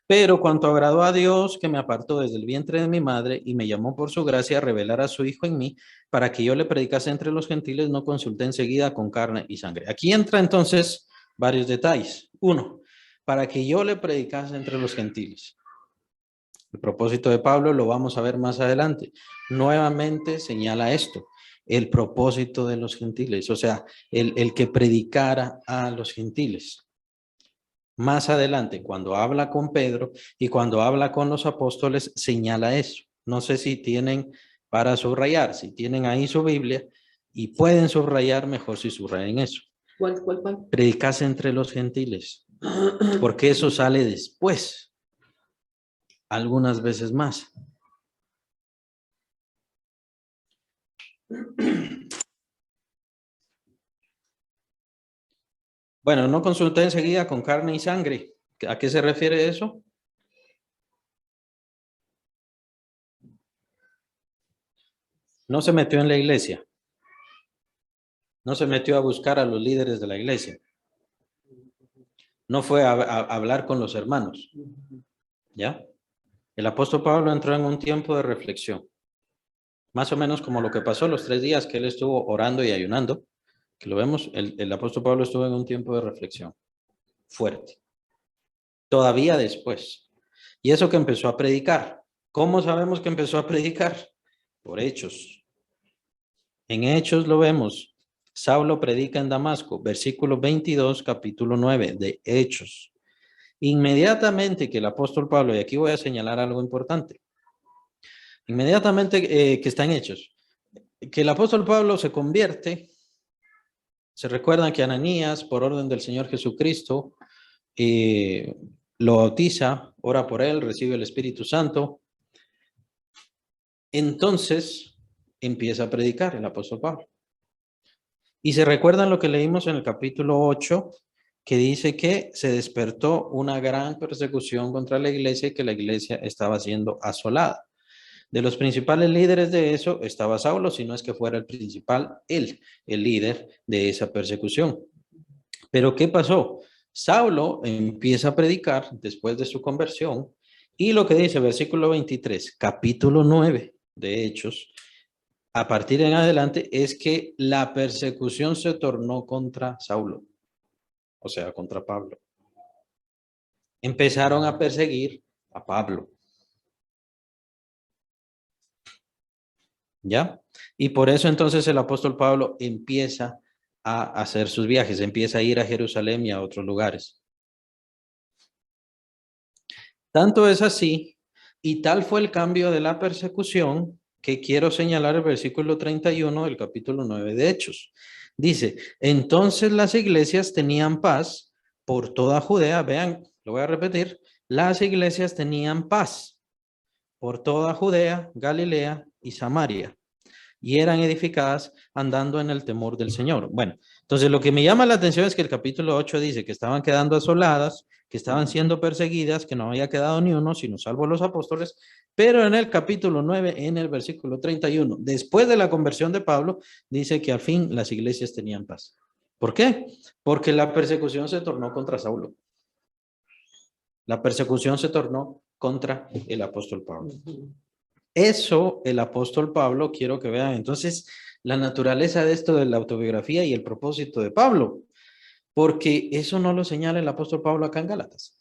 [SPEAKER 1] Pero cuanto agradó a Dios, que me apartó desde el vientre de mi madre y me llamó por su gracia a revelar a su Hijo en mí, para que yo le predicase entre los gentiles, no consulté enseguida con carne y sangre. Aquí entra entonces varios detalles. Uno, para que yo le predicase entre los gentiles. El propósito de Pablo lo vamos a ver más adelante. Nuevamente señala esto, el propósito de los gentiles, o sea, el que predicara a los gentiles. Más adelante, cuando habla con Pedro y cuando habla con los apóstoles, señala eso. No sé si tienen para subrayar, si tienen ahí su Biblia y pueden subrayar, mejor si subrayen eso.
[SPEAKER 5] ¿Cuál?
[SPEAKER 1] Predicase entre los gentiles, porque eso sale después, algunas veces más. Bueno, no consulté enseguida con carne y sangre. ¿A qué se refiere eso? No se metió en la iglesia. No se metió a buscar a los líderes de la iglesia. No fue a hablar con los hermanos. ¿Ya? El apóstol Pablo entró en un tiempo de reflexión. Más o menos como lo que pasó los 3 días que él estuvo orando y ayunando. Que lo vemos, el apóstol Pablo estuvo en un tiempo de reflexión fuerte. Todavía después. Y eso que empezó a predicar. ¿Cómo sabemos que empezó a predicar? Por hechos. En Hechos lo vemos. Saulo predica en Damasco, versículo 22, capítulo 9 de Hechos. Inmediatamente que el apóstol Pablo, y aquí voy a señalar algo importante. Inmediatamente que está en Hechos, que el apóstol Pablo se convierte. Se recuerdan que Ananías, por orden del Señor Jesucristo, lo bautiza, ora por él, recibe el Espíritu Santo. Entonces empieza a predicar el apóstol Pablo. Y se recuerdan lo que leímos en el capítulo 8, que dice que se despertó una gran persecución contra la iglesia y que la iglesia estaba siendo asolada. De los principales líderes de eso estaba Saulo, si no es que fuera el principal, él, el líder de esa persecución. Pero ¿qué pasó? Saulo empieza a predicar después de su conversión y lo que dice versículo 23, capítulo 9 de Hechos, a partir en adelante es que la persecución se tornó contra Saulo, o sea, contra Pablo. Empezaron a perseguir a Pablo. ¿Ya? Y por eso entonces el apóstol Pablo empieza a hacer sus viajes, empieza a ir a Jerusalén y a otros lugares. Tanto es así, y tal fue el cambio de la persecución, que quiero señalar el versículo 31 del capítulo 9 de Hechos. Dice, entonces las iglesias tenían paz por toda Judea. Vean, lo voy a repetir. Las iglesias tenían paz por toda Judea, Galilea y Samaria, y eran edificadas andando en el temor del Señor. Bueno, entonces lo que me llama la atención es que el capítulo 8 dice que estaban quedando asoladas, que estaban siendo perseguidas, que no había quedado ni uno, sino salvo los apóstoles, pero en el capítulo 9, en el versículo 31, después de la conversión de Pablo, dice que al fin las iglesias tenían paz. ¿Por qué? Porque la persecución se tornó contra Saulo. La persecución se tornó contra el apóstol Pablo. Eso el apóstol Pablo, quiero que vean entonces la naturaleza de esto de la autobiografía y el propósito de Pablo, porque eso no lo señala el apóstol Pablo acá en Gálatas.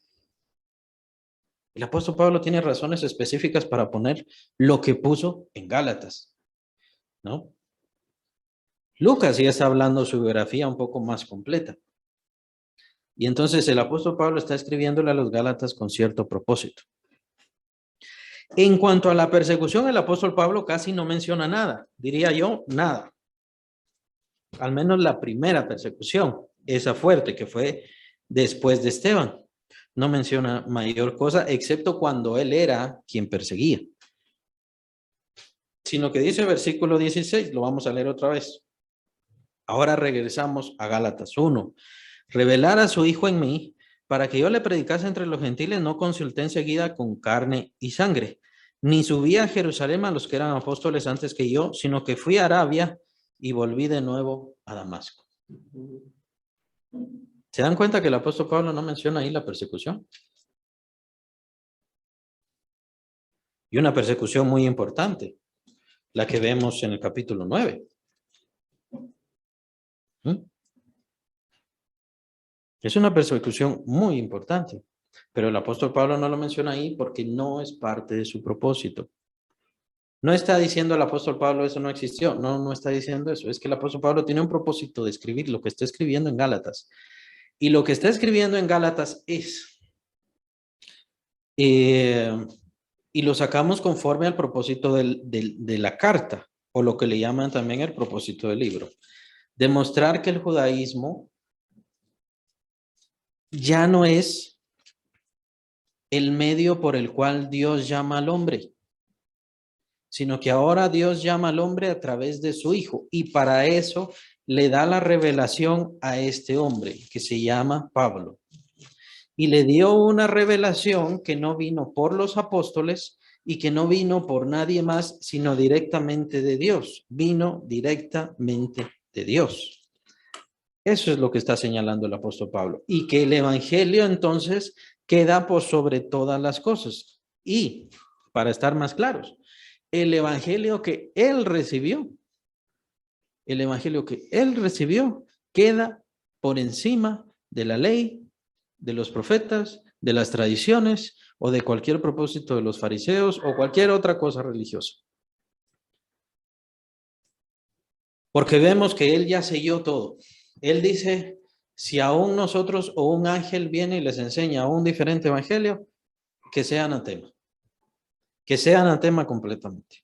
[SPEAKER 1] El apóstol Pablo tiene razones específicas para poner lo que puso en Gálatas, ¿no? Lucas ya está hablando su biografía un poco más completa. Y entonces el apóstol Pablo está escribiéndole a los Gálatas con cierto propósito. En cuanto a la persecución, el apóstol Pablo casi no menciona nada, diría yo, nada. Al menos la primera persecución, esa fuerte que fue después de Esteban. No menciona mayor cosa, excepto cuando él era quien perseguía. Sino que dice versículo 16, lo vamos a leer otra vez. Ahora regresamos a Gálatas 1. Revelar a su Hijo en mí, para que yo le predicase entre los gentiles, no consulté enseguida con carne y sangre, ni subí a Jerusalén a los que eran apóstoles antes que yo, sino que fui a Arabia y volví de nuevo a Damasco. ¿Se dan cuenta que el apóstol Pablo no menciona ahí la persecución? Y una persecución muy importante, la que vemos en el capítulo 9. Es una persecución muy importante, pero el apóstol Pablo no lo menciona ahí porque no es parte de su propósito. No está diciendo el apóstol Pablo eso no existió, no está diciendo eso, es que el apóstol Pablo tiene un propósito de escribir lo que está escribiendo en Gálatas. Y lo que está escribiendo en Gálatas es, y lo sacamos conforme al propósito de la carta, o lo que le llaman también el propósito del libro. Demostrar que el judaísmo ya no es el medio por el cual Dios llama al hombre, sino que ahora Dios llama al hombre a través de su Hijo, y para eso le da la revelación a este hombre que se llama Pablo. Y le dio una revelación que no vino por los apóstoles y que no vino por nadie más, sino directamente de Dios. Vino directamente de Dios. Eso es lo que está señalando el apóstol Pablo. Y que el evangelio entonces queda por sobre todas las cosas. Y, para estar más claros, el evangelio que él recibió, queda por encima de la ley, de los profetas, de las tradiciones o de cualquier propósito de los fariseos o cualquier otra cosa religiosa. Porque vemos que él ya selló todo. Él dice, si aún nosotros o un ángel viene y les enseña un diferente evangelio, que sea anatema. Que sea anatema completamente.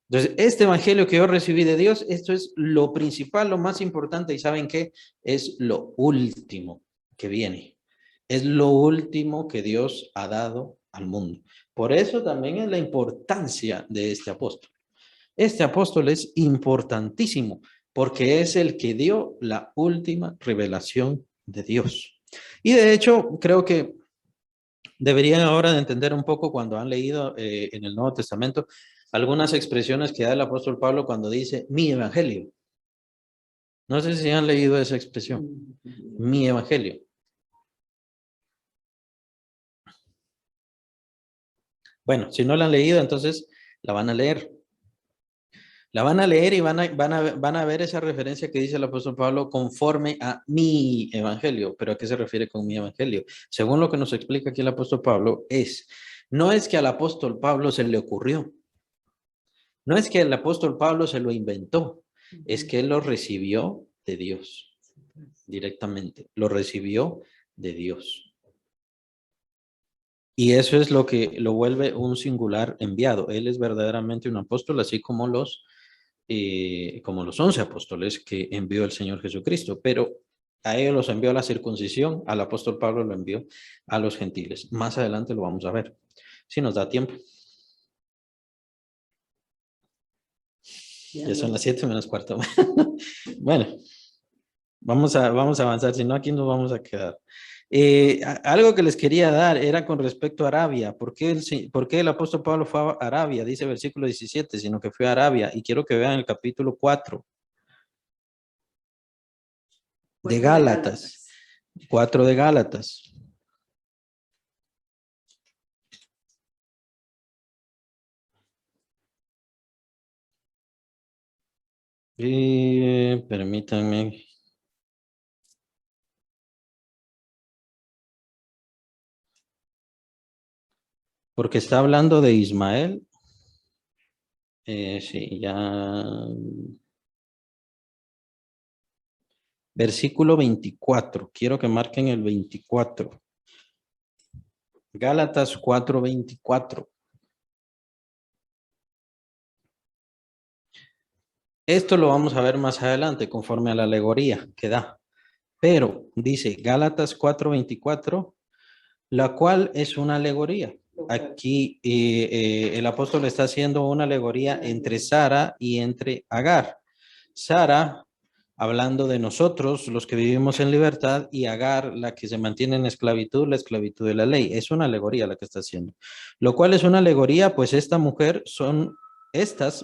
[SPEAKER 1] Entonces, este evangelio que yo recibí de Dios, esto es lo principal, lo más importante, y ¿saben qué? Es lo último que viene. Es lo último que Dios ha dado al mundo. Por eso también es la importancia de este apóstol. Este apóstol es importantísimo porque es el que dio la última revelación de Dios. Y de hecho, creo que deberían ahora de entender un poco cuando han leído en el Nuevo Testamento algunas expresiones que da el apóstol Pablo cuando dice mi evangelio. No sé si han leído esa expresión, mi evangelio. Bueno, si no la han leído, entonces la van a leer. La van a leer y van a ver esa referencia que dice el apóstol Pablo conforme a mi evangelio. ¿Pero a qué se refiere con mi evangelio? Según lo que nos explica aquí el apóstol Pablo, no es que al apóstol Pablo se le ocurrió. No es que el apóstol Pablo se lo inventó. Es que él lo recibió de Dios directamente. Lo recibió de Dios. Y eso es lo que lo vuelve un singular enviado. Él es verdaderamente un apóstol, así como los 11 apóstoles que envió el Señor Jesucristo. Pero a ellos los envió a la circuncisión, al apóstol Pablo lo envió a los gentiles. Más adelante lo vamos a ver, si nos da tiempo. Ya son las 7:15. Bueno, vamos a avanzar, si no aquí nos vamos a quedar. Algo que les quería dar era con respecto a Arabia. ¿Por qué el apóstol Pablo fue a Arabia? Dice versículo 17, sino que fue a Arabia. Y quiero que vean el capítulo 4 de Gálatas. 4 de Gálatas. Permítanme. Porque está hablando de Ismael. Sí, ya. Versículo 24. Quiero que marquen el 24. Gálatas 4:24. Esto lo vamos a ver más adelante conforme a la alegoría que da. Pero dice Gálatas 4:24, la cual es una alegoría. Aquí el apóstol está haciendo una alegoría entre Sara y entre Agar. Sara, hablando de nosotros, los que vivimos en libertad, y Agar, la que se mantiene en esclavitud, la esclavitud de la ley. Es una alegoría la que está haciendo. Lo cual es una alegoría, pues estas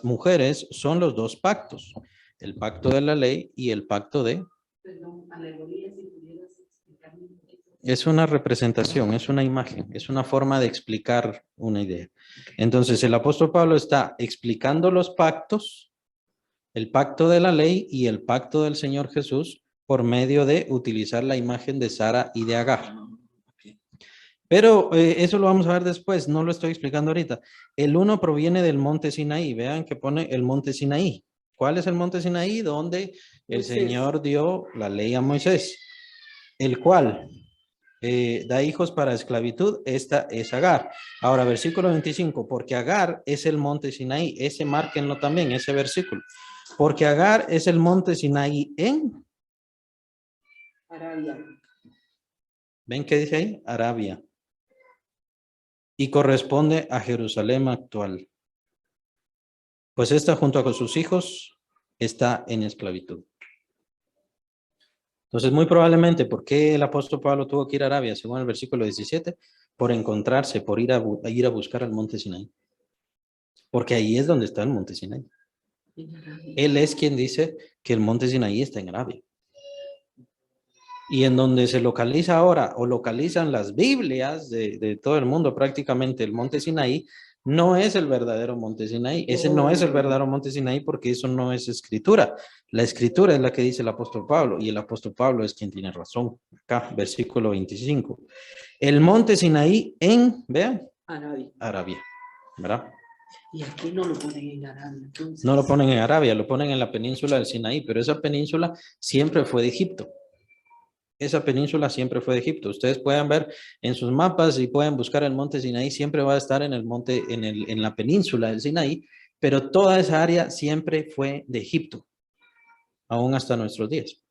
[SPEAKER 1] mujeres son los dos pactos. El pacto de la ley y el pacto de...
[SPEAKER 3] Perdón, alegoría, si pudieras explicarme un poquito.
[SPEAKER 1] Es una representación, es una imagen, es una forma de explicar una idea. Entonces, el apóstol Pablo está explicando los pactos, el pacto de la ley y el pacto del Señor Jesús por medio de utilizar la imagen de Sara y de Agar. Pero eso lo vamos a ver después, no lo estoy explicando ahorita. El uno proviene del monte Sinaí, vean que pone el monte Sinaí. ¿Cuál es el monte Sinaí? Donde el Señor dio la ley a Moisés. el cual da hijos para esclavitud, esta es Agar. Ahora, versículo 25, porque Agar es el monte Sinaí, ese márquenlo también, ese versículo. Porque Agar es el monte Sinaí en...
[SPEAKER 3] Arabia.
[SPEAKER 1] ¿Ven qué dice ahí? Arabia. Y corresponde a Jerusalén actual. Pues esta junto con sus hijos está en esclavitud. Entonces, muy probablemente, ¿por qué el apóstol Pablo tuvo que ir a Arabia? Según el versículo 17, por encontrarse, por ir a buscar al monte Sinaí. Porque ahí es donde está el monte Sinaí. Él es quien dice que el monte Sinaí está en Arabia. Y en donde se localiza ahora, o localizan las Biblias de todo el mundo, prácticamente el monte Sinaí, no es el verdadero monte Sinaí. Ese no es el verdadero monte Sinaí porque eso no es escritura. La escritura es la que dice el apóstol Pablo, y el apóstol Pablo es quien tiene razón. Acá, versículo 25. El monte Sinaí en, vean,
[SPEAKER 3] Arabia.
[SPEAKER 1] Arabia, ¿verdad?
[SPEAKER 3] Y aquí no lo ponen en Arabia. Entonces.
[SPEAKER 1] No lo ponen en Arabia, lo ponen en la península del Sinaí, pero esa península siempre fue de Egipto. Esa península siempre fue de Egipto. Ustedes pueden ver en sus mapas y pueden buscar el monte Sinaí, siempre va a estar en el monte, en la península del Sinaí, pero toda esa área siempre fue de Egipto, aún hasta nuestros días.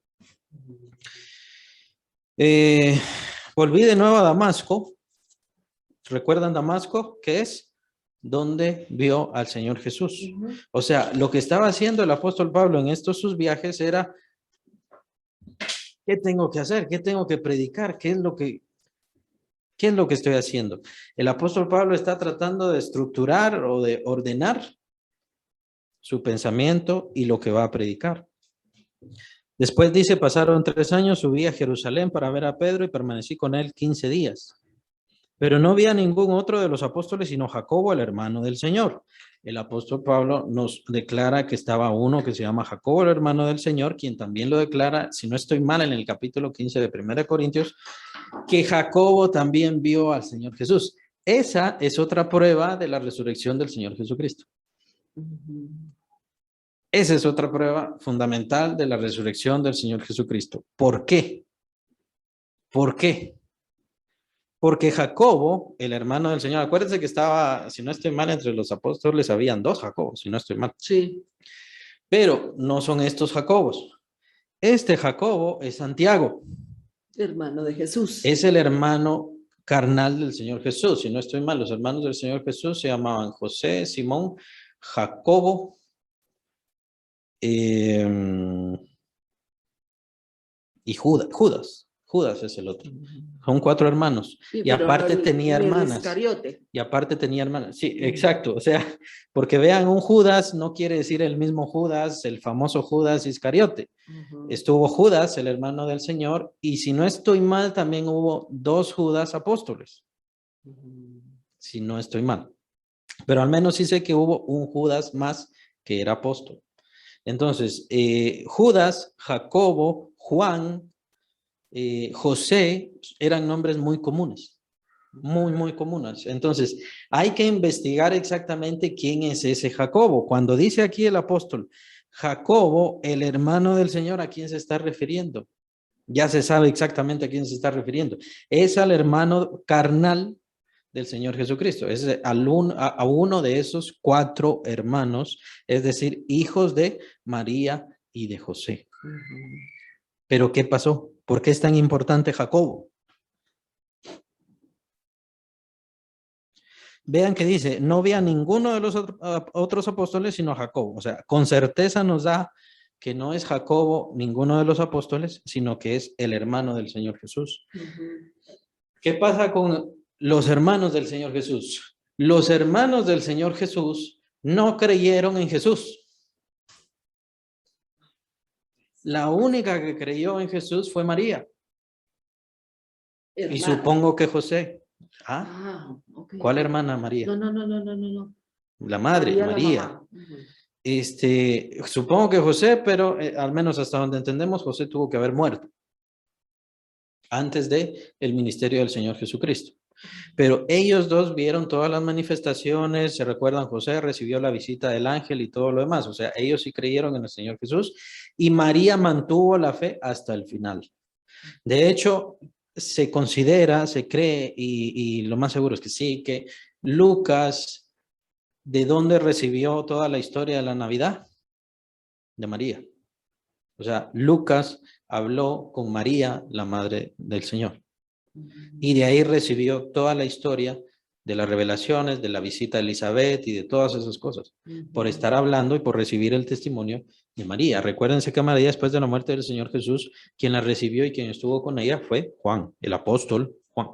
[SPEAKER 1] Volví de nuevo a Damasco. ¿Recuerdan Damasco? ¿Qué es? Donde vio al Señor Jesús. O sea, lo que estaba haciendo el apóstol Pablo en estos sus viajes era: ¿qué tengo que hacer? ¿Qué tengo que predicar? ¿Qué es lo que estoy haciendo? El apóstol Pablo está tratando de estructurar o de ordenar su pensamiento y lo que va a predicar. Después dice, pasaron 3 años, subí a Jerusalén para ver a Pedro y permanecí con él 15 días. Pero no vi a ningún otro de los apóstoles, sino Jacobo, el hermano del Señor. El apóstol Pablo nos declara que estaba uno que se llama Jacobo, el hermano del Señor, quien también lo declara, si no estoy mal, en el capítulo 15 de 1 Corintios, que Jacobo también vio al Señor Jesús. Esa es otra prueba de la resurrección del Señor Jesucristo. Esa es otra prueba fundamental de la resurrección del Señor Jesucristo. ¿Por qué? ¿Por qué? Porque Jacobo, el hermano del Señor, acuérdense que estaba, si no estoy mal, entre los apóstoles habían 2 Jacobos, si no estoy mal.
[SPEAKER 3] Sí.
[SPEAKER 1] Pero no son estos Jacobos. Este Jacobo es Santiago.
[SPEAKER 3] Hermano de Jesús.
[SPEAKER 1] Es el hermano carnal del Señor Jesús. Si no estoy mal, los hermanos del Señor Jesús se llamaban José, Simón, Jacobo, y Judas. Judas es el otro. Son 4 hermanos.
[SPEAKER 3] Sí,
[SPEAKER 1] y aparte tenía hermanas.
[SPEAKER 3] Iscariote.
[SPEAKER 1] Y aparte tenía hermanas. Sí, exacto. O sea, porque vean, un Judas no quiere decir el mismo Judas, el famoso Judas Iscariote. Estuvo Judas, el hermano del Señor, y si no estoy mal, también hubo 2 Judas apóstoles. Si no estoy mal. Pero al menos sí sé que hubo un Judas más que era apóstol. Entonces, Judas, Jacobo, Juan, José eran nombres muy comunes, muy comunes. Entonces, hay que investigar exactamente quién es ese Jacobo. Cuando dice aquí el apóstol, Jacobo, el hermano del Señor, ¿a quién se está refiriendo? Ya se sabe exactamente a quién se está refiriendo. Es al hermano carnal del Señor Jesucristo. Es a uno de esos 4 hermanos, es decir, hijos de María y de José. Pero ¿qué pasó? ¿Por qué es tan importante Jacobo? Vean que dice, no vi a ninguno de los otros apóstoles, sino a Jacobo. O sea, con certeza nos da que no es Jacobo ninguno de los apóstoles, sino que es el hermano del Señor Jesús. ¿Qué pasa con los hermanos del Señor Jesús? Los hermanos del Señor Jesús no creyeron en Jesús. La única que creyó en Jesús fue María.
[SPEAKER 3] Hermana.
[SPEAKER 1] Y supongo que José.
[SPEAKER 3] Okay.
[SPEAKER 1] ¿Cuál hermana María?
[SPEAKER 3] No.
[SPEAKER 1] La madre, María. Supongo que José, pero al menos hasta donde entendemos, José tuvo que haber muerto antes de el ministerio del Señor Jesucristo. Pero ellos 2 vieron todas las manifestaciones, se recuerdan, José recibió la visita del ángel y todo lo demás. O sea, ellos sí creyeron en el Señor Jesús y María mantuvo la fe hasta el final. De hecho, se considera, se cree, y lo más seguro es que sí, que Lucas, ¿de dónde recibió toda la historia de la Navidad? De María. O sea, Lucas habló con María, la madre del Señor. Y de ahí recibió toda la historia de las revelaciones, de la visita de Elizabeth y de todas esas cosas, por estar hablando y por recibir el testimonio de María. Recuérdense que María, después de la muerte del Señor Jesús, quien la recibió y quien estuvo con ella fue Juan, el apóstol Juan.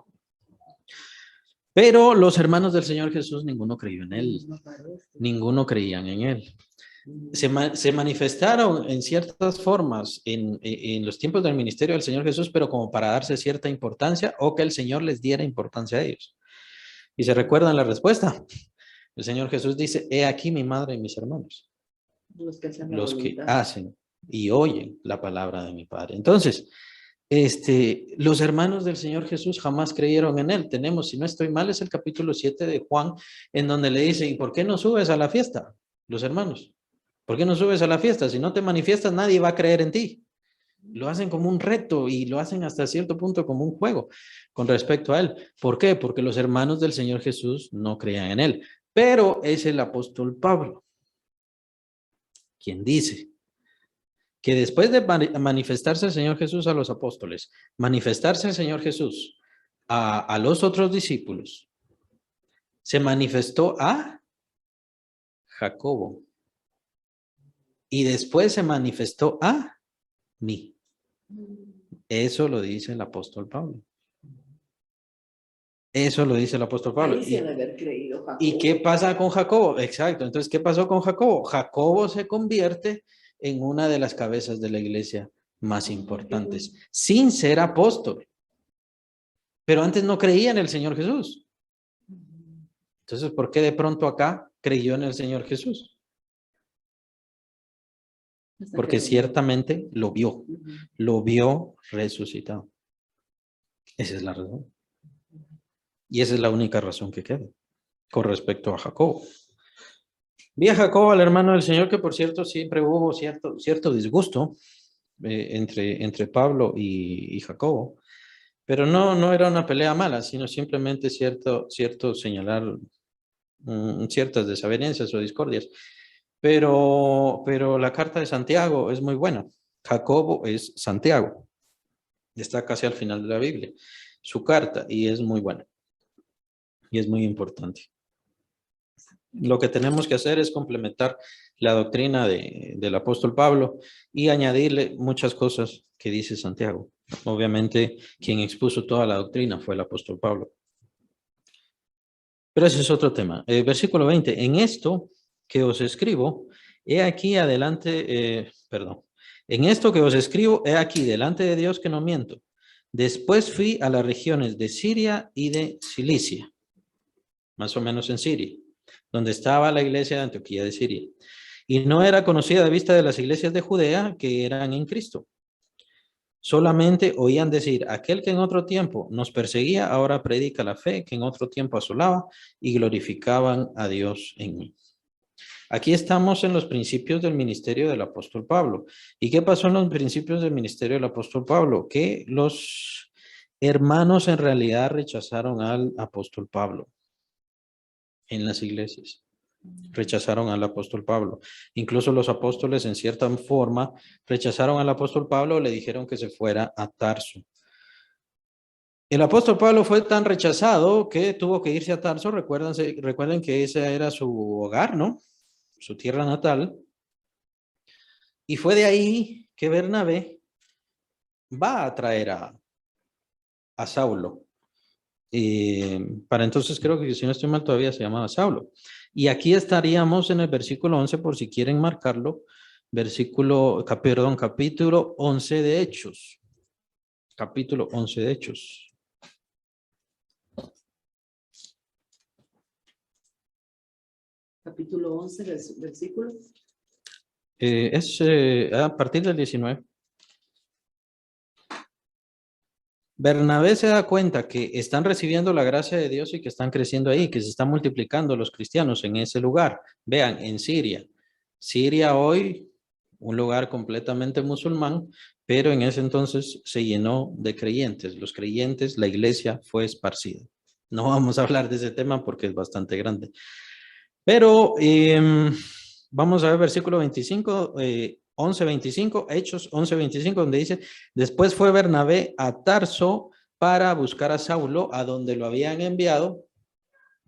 [SPEAKER 1] Pero los hermanos del Señor Jesús, ninguno creyó en él, ninguno creían en él. Se manifestaron en ciertas formas en los tiempos del ministerio del Señor Jesús, pero como para darse cierta importancia o que el Señor les diera importancia a ellos. Y se recuerdan la respuesta. El Señor Jesús dice, he aquí mi madre y mis hermanos. Los que hacen y oyen la palabra de mi Padre. Entonces, los hermanos del Señor Jesús jamás creyeron en él. Tenemos, si no estoy mal, es el capítulo 7 de Juan, en donde le dice, ¿y por qué no subes a la fiesta? Los hermanos. ¿Por qué no subes a la fiesta? Si no te manifiestas, nadie va a creer en ti. Lo hacen como un reto y lo hacen hasta cierto punto como un juego con respecto a él. ¿Por qué? Porque los hermanos del Señor Jesús no creían en él. Pero es el apóstol Pablo quien dice que después de manifestarse el Señor Jesús a los apóstoles, manifestarse el Señor Jesús a los otros discípulos, se manifestó a Jacobo. Y después se manifestó a mí. Eso lo dice el apóstol Pablo. Eso lo dice el apóstol Pablo.
[SPEAKER 4] Ahí se debe haber creído Jacobo.
[SPEAKER 1] ¿Y qué pasa con Jacobo? Exacto. Entonces, ¿qué pasó con Jacobo? Jacobo se convierte en una de las cabezas de la iglesia más importantes, sin ser apóstol. Pero antes no creía en el Señor Jesús. Entonces, ¿por qué de pronto acá creyó en el Señor Jesús? Porque ciertamente lo vio resucitado. Esa es la razón. Y esa es la única razón que queda con respecto a Jacobo. Vi a Jacobo, al hermano del Señor, que por cierto siempre hubo cierto disgusto entre Pablo y Jacobo, pero no era una pelea mala, sino simplemente cierto señalar ciertas desavenencias o discordias. Pero la carta de Santiago es muy buena. Jacobo es Santiago. Está casi al final de la Biblia. Su carta, y es muy buena. Y es muy importante. Lo que tenemos que hacer es complementar la doctrina del apóstol Pablo y añadirle muchas cosas que dice Santiago. Obviamente, quien expuso toda la doctrina fue el apóstol Pablo. Pero ese es otro tema. Versículo 20. En esto que os escribo, he aquí adelante, en esto que os escribo, he aquí delante de Dios que no miento. Después fui a las regiones de Siria y de Cilicia, más o menos en Siria, donde estaba la iglesia de Antioquía de Siria. Y no era conocida de vista de las iglesias de Judea que eran en Cristo. Solamente oían decir, aquel que en otro tiempo nos perseguía, ahora predica la fe, que en otro tiempo asolaba, y glorificaban a Dios en mí. Aquí estamos en los principios del ministerio del apóstol Pablo. ¿Y qué pasó en los principios del ministerio del apóstol Pablo? Que los hermanos en realidad rechazaron al apóstol Pablo en las iglesias. Rechazaron al apóstol Pablo. Incluso los apóstoles en cierta forma rechazaron al apóstol Pablo, le dijeron que se fuera a Tarso. El apóstol Pablo fue tan rechazado que tuvo que irse a Tarso. Recuerden que ese era su hogar, ¿no? Su tierra natal. Y fue de ahí que Bernabé va a traer a Saulo. Para entonces creo que si no estoy mal todavía se llamaba Saulo. Y aquí estaríamos en el versículo 11 por si quieren marcarlo. Capítulo 11 de Hechos. Capítulo 11 de Hechos.
[SPEAKER 4] Capítulo 11, versículo.
[SPEAKER 1] Es a partir del 19. Bernabé se da cuenta que están recibiendo la gracia de Dios y que están creciendo ahí, que se están multiplicando los cristianos en ese lugar. Vean, en Siria. Siria hoy, un lugar completamente musulmán, pero en ese entonces se llenó de creyentes. Los creyentes, la iglesia fue esparcida. No vamos a hablar de ese tema porque es bastante grande. Pero vamos a ver versículo 25, 11:25, Hechos 11:25, donde dice, después fue Bernabé a Tarso para buscar a Saulo, a donde lo habían enviado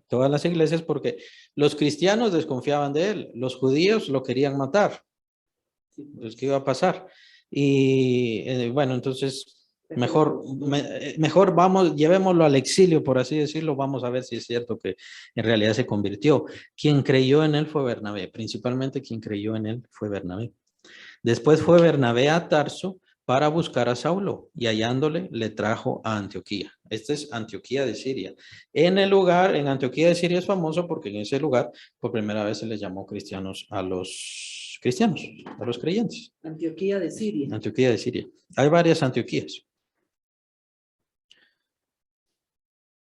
[SPEAKER 1] todas las iglesias, porque los cristianos desconfiaban de él, los judíos lo querían matar. Pues, ¿qué iba a pasar? Y bueno, entonces mejor vamos, llevémoslo al exilio, por así decirlo, vamos a ver si es cierto que en realidad se convirtió. Quien creyó en él fue Bernabé, principalmente quien creyó en él fue Bernabé. Después fue Bernabé a Tarso para buscar a Saulo y hallándole le trajo a Antioquía. Esta es Antioquía de Siria. En Antioquía de Siria es famoso porque en ese lugar por primera vez se les llamó cristianos a los cristianos, a los creyentes.
[SPEAKER 4] Antioquía de Siria.
[SPEAKER 1] Antioquía de Siria. Hay varias Antioquías.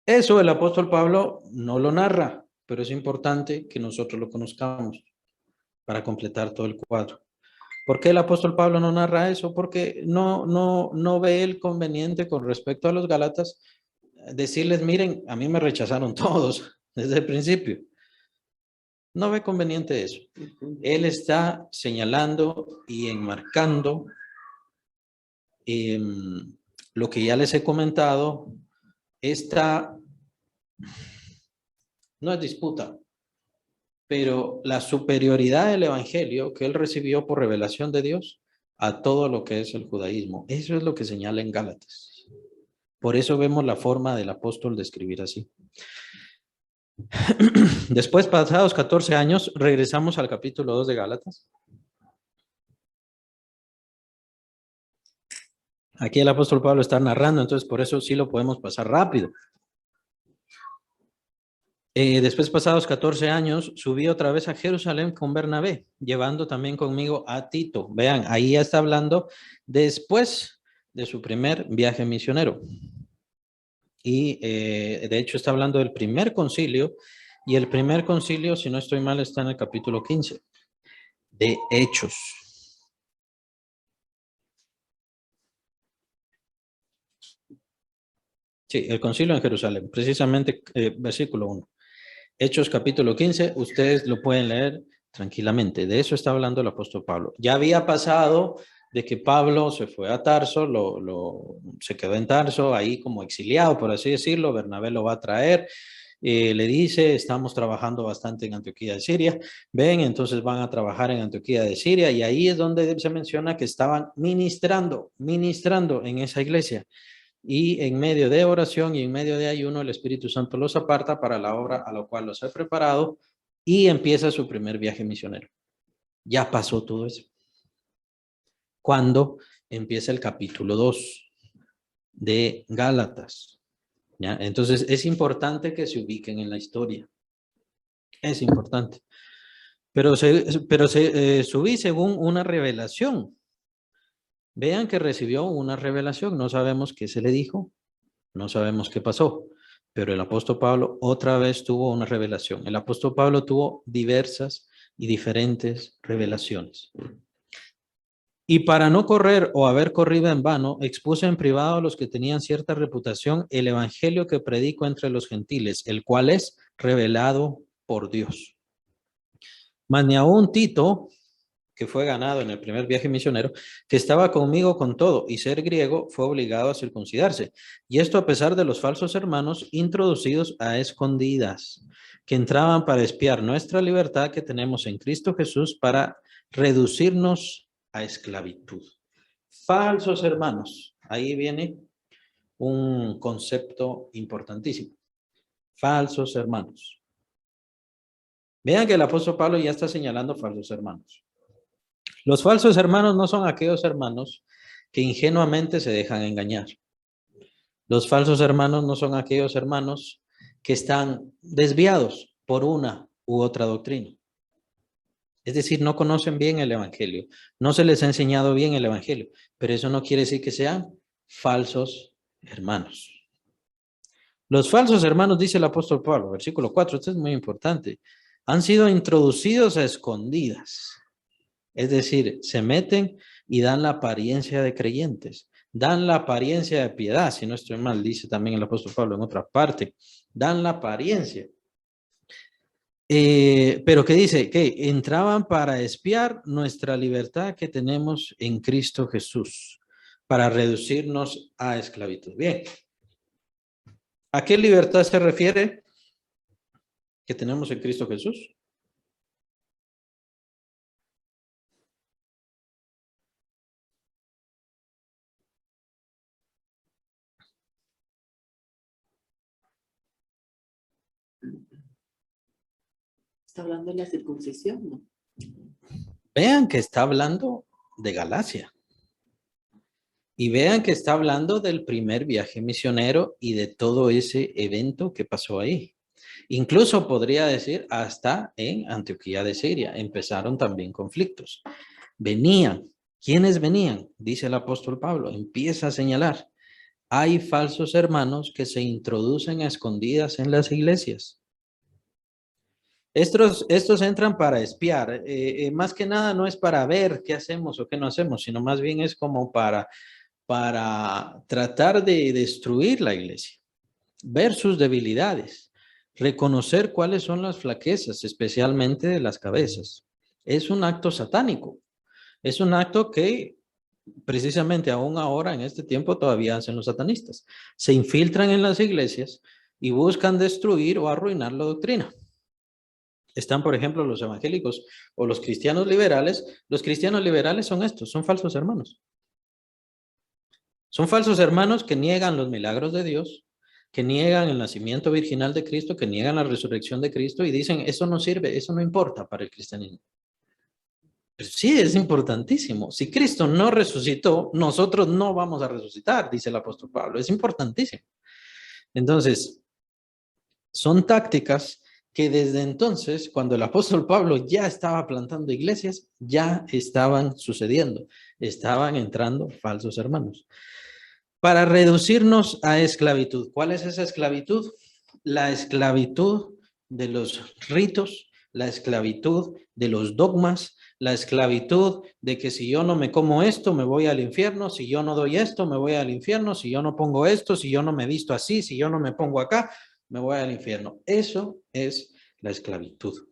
[SPEAKER 1] Eso el apóstol Pablo no lo narra, pero es importante que nosotros lo conozcamos para completar todo el cuadro. ¿Por qué el apóstol Pablo no narra eso? Porque no ve el conveniente con respecto a los Gálatas decirles, miren, a mí me rechazaron todos desde el principio. No ve conveniente eso. Él está señalando y enmarcando lo que ya les he comentado. Esta no es disputa, pero la superioridad del evangelio que él recibió por revelación de Dios a todo lo que es el judaísmo. Eso es lo que señala en Gálatas. Por eso vemos la forma del apóstol de escribir así. Después, pasados 14 años, regresamos al capítulo 2 de Gálatas. Aquí el apóstol Pablo está narrando, entonces por eso sí lo podemos pasar rápido. Después, pasados 14 años, subí otra vez a Jerusalén con Bernabé, llevando también conmigo a Tito. Vean, ahí ya está hablando después de su primer viaje misionero. Y de hecho está hablando del primer concilio, y el primer concilio, si no estoy mal, está en el capítulo 15 de Hechos. Sí, el concilio en Jerusalén, precisamente versículo 1. Hechos capítulo 15, ustedes lo pueden leer tranquilamente. De eso está hablando el apóstol Pablo. Ya había pasado de que Pablo se fue a Tarso, se quedó en Tarso, ahí como exiliado, por así decirlo. Bernabé lo va a traer. Le dice, estamos trabajando bastante en Antioquía de Siria. Ven, entonces van a trabajar en Antioquía de Siria, y ahí es donde se menciona que estaban ministrando en esa iglesia. Y en medio de oración y en medio de ayuno, el Espíritu Santo los aparta para la obra a la cual los ha preparado, y empieza su primer viaje misionero. Ya pasó todo eso. Cuando empieza el capítulo 2 de Gálatas. ¿Ya? Entonces es importante que se ubiquen en la historia. Es importante. Pero subí según una revelación. Vean que recibió una revelación. No sabemos qué se le dijo. No sabemos qué pasó. Pero el apóstol Pablo otra vez tuvo una revelación. El apóstol Pablo tuvo diversas y diferentes revelaciones. Y para no correr o haber corrido en vano, expuse en privado a los que tenían cierta reputación el evangelio que predico entre los gentiles, el cual es revelado por Dios. Mas ni aun Tito, que fue ganado en el primer viaje misionero, que estaba conmigo con todo, y ser griego, fue obligado a circuncidarse. Y esto a pesar de los falsos hermanos introducidos a escondidas, que entraban para espiar nuestra libertad que tenemos en Cristo Jesús para reducirnos a esclavitud. Falsos hermanos. Ahí viene un concepto importantísimo. Falsos hermanos. Vean que el apóstol Pablo ya está señalando falsos hermanos. Los falsos hermanos no son aquellos hermanos que ingenuamente se dejan engañar. Los falsos hermanos no son aquellos hermanos que están desviados por una u otra doctrina. Es decir, no conocen bien el evangelio, no se les ha enseñado bien el evangelio, pero eso no quiere decir que sean falsos hermanos. Los falsos hermanos, dice el apóstol Pablo, versículo 4, esto es muy importante, han sido introducidos a escondidas. Es decir, se meten y dan la apariencia de creyentes, dan la apariencia de piedad, si no estoy mal, dice también el apóstol Pablo en otra parte, dan la apariencia. Pero ¿qué dice? Que entraban para espiar nuestra libertad que tenemos en Cristo Jesús, para reducirnos a esclavitud. Bien. ¿A qué libertad se refiere que tenemos en Cristo Jesús?
[SPEAKER 4] Está hablando de la circuncisión, ¿no?
[SPEAKER 1] Vean que está hablando de Galacia. Y vean que está hablando del primer viaje misionero y de todo ese evento que pasó ahí. Incluso podría decir hasta en Antioquía de Siria empezaron también conflictos. Venían. ¿Quiénes venían? Dice el apóstol Pablo. Empieza a señalar. Hay falsos hermanos que se introducen a escondidas en las iglesias. Estos entran para espiar. Más que nada no es para ver qué hacemos o qué no hacemos, sino más bien es como para tratar de destruir la iglesia, ver sus debilidades, reconocer cuáles son las flaquezas, especialmente de las cabezas. Es un acto satánico. Es un acto que precisamente aún ahora en este tiempo todavía hacen los satanistas. Se infiltran en las iglesias y buscan destruir o arruinar la doctrina. Están, por ejemplo, los evangélicos o los cristianos liberales. Los cristianos liberales son estos, son falsos hermanos. Son falsos hermanos que niegan los milagros de Dios, que niegan el nacimiento virginal de Cristo, que niegan la resurrección de Cristo y dicen, eso no sirve, eso no importa para el cristianismo. Pero sí, es importantísimo. Si Cristo no resucitó, nosotros no vamos a resucitar, dice el apóstol Pablo. Es importantísimo. Entonces, son tácticas que desde entonces, cuando el apóstol Pablo ya estaba plantando iglesias, ya estaban sucediendo. Estaban entrando falsos hermanos. Para reducirnos a esclavitud. ¿Cuál es esa esclavitud? La esclavitud de los ritos, la esclavitud de los dogmas, la esclavitud de que si yo no me como esto, me voy al infierno, si yo no doy esto, me voy al infierno, si yo no pongo esto, si yo no me visto así, si yo no me pongo acá, me voy al infierno. Eso es la esclavitud.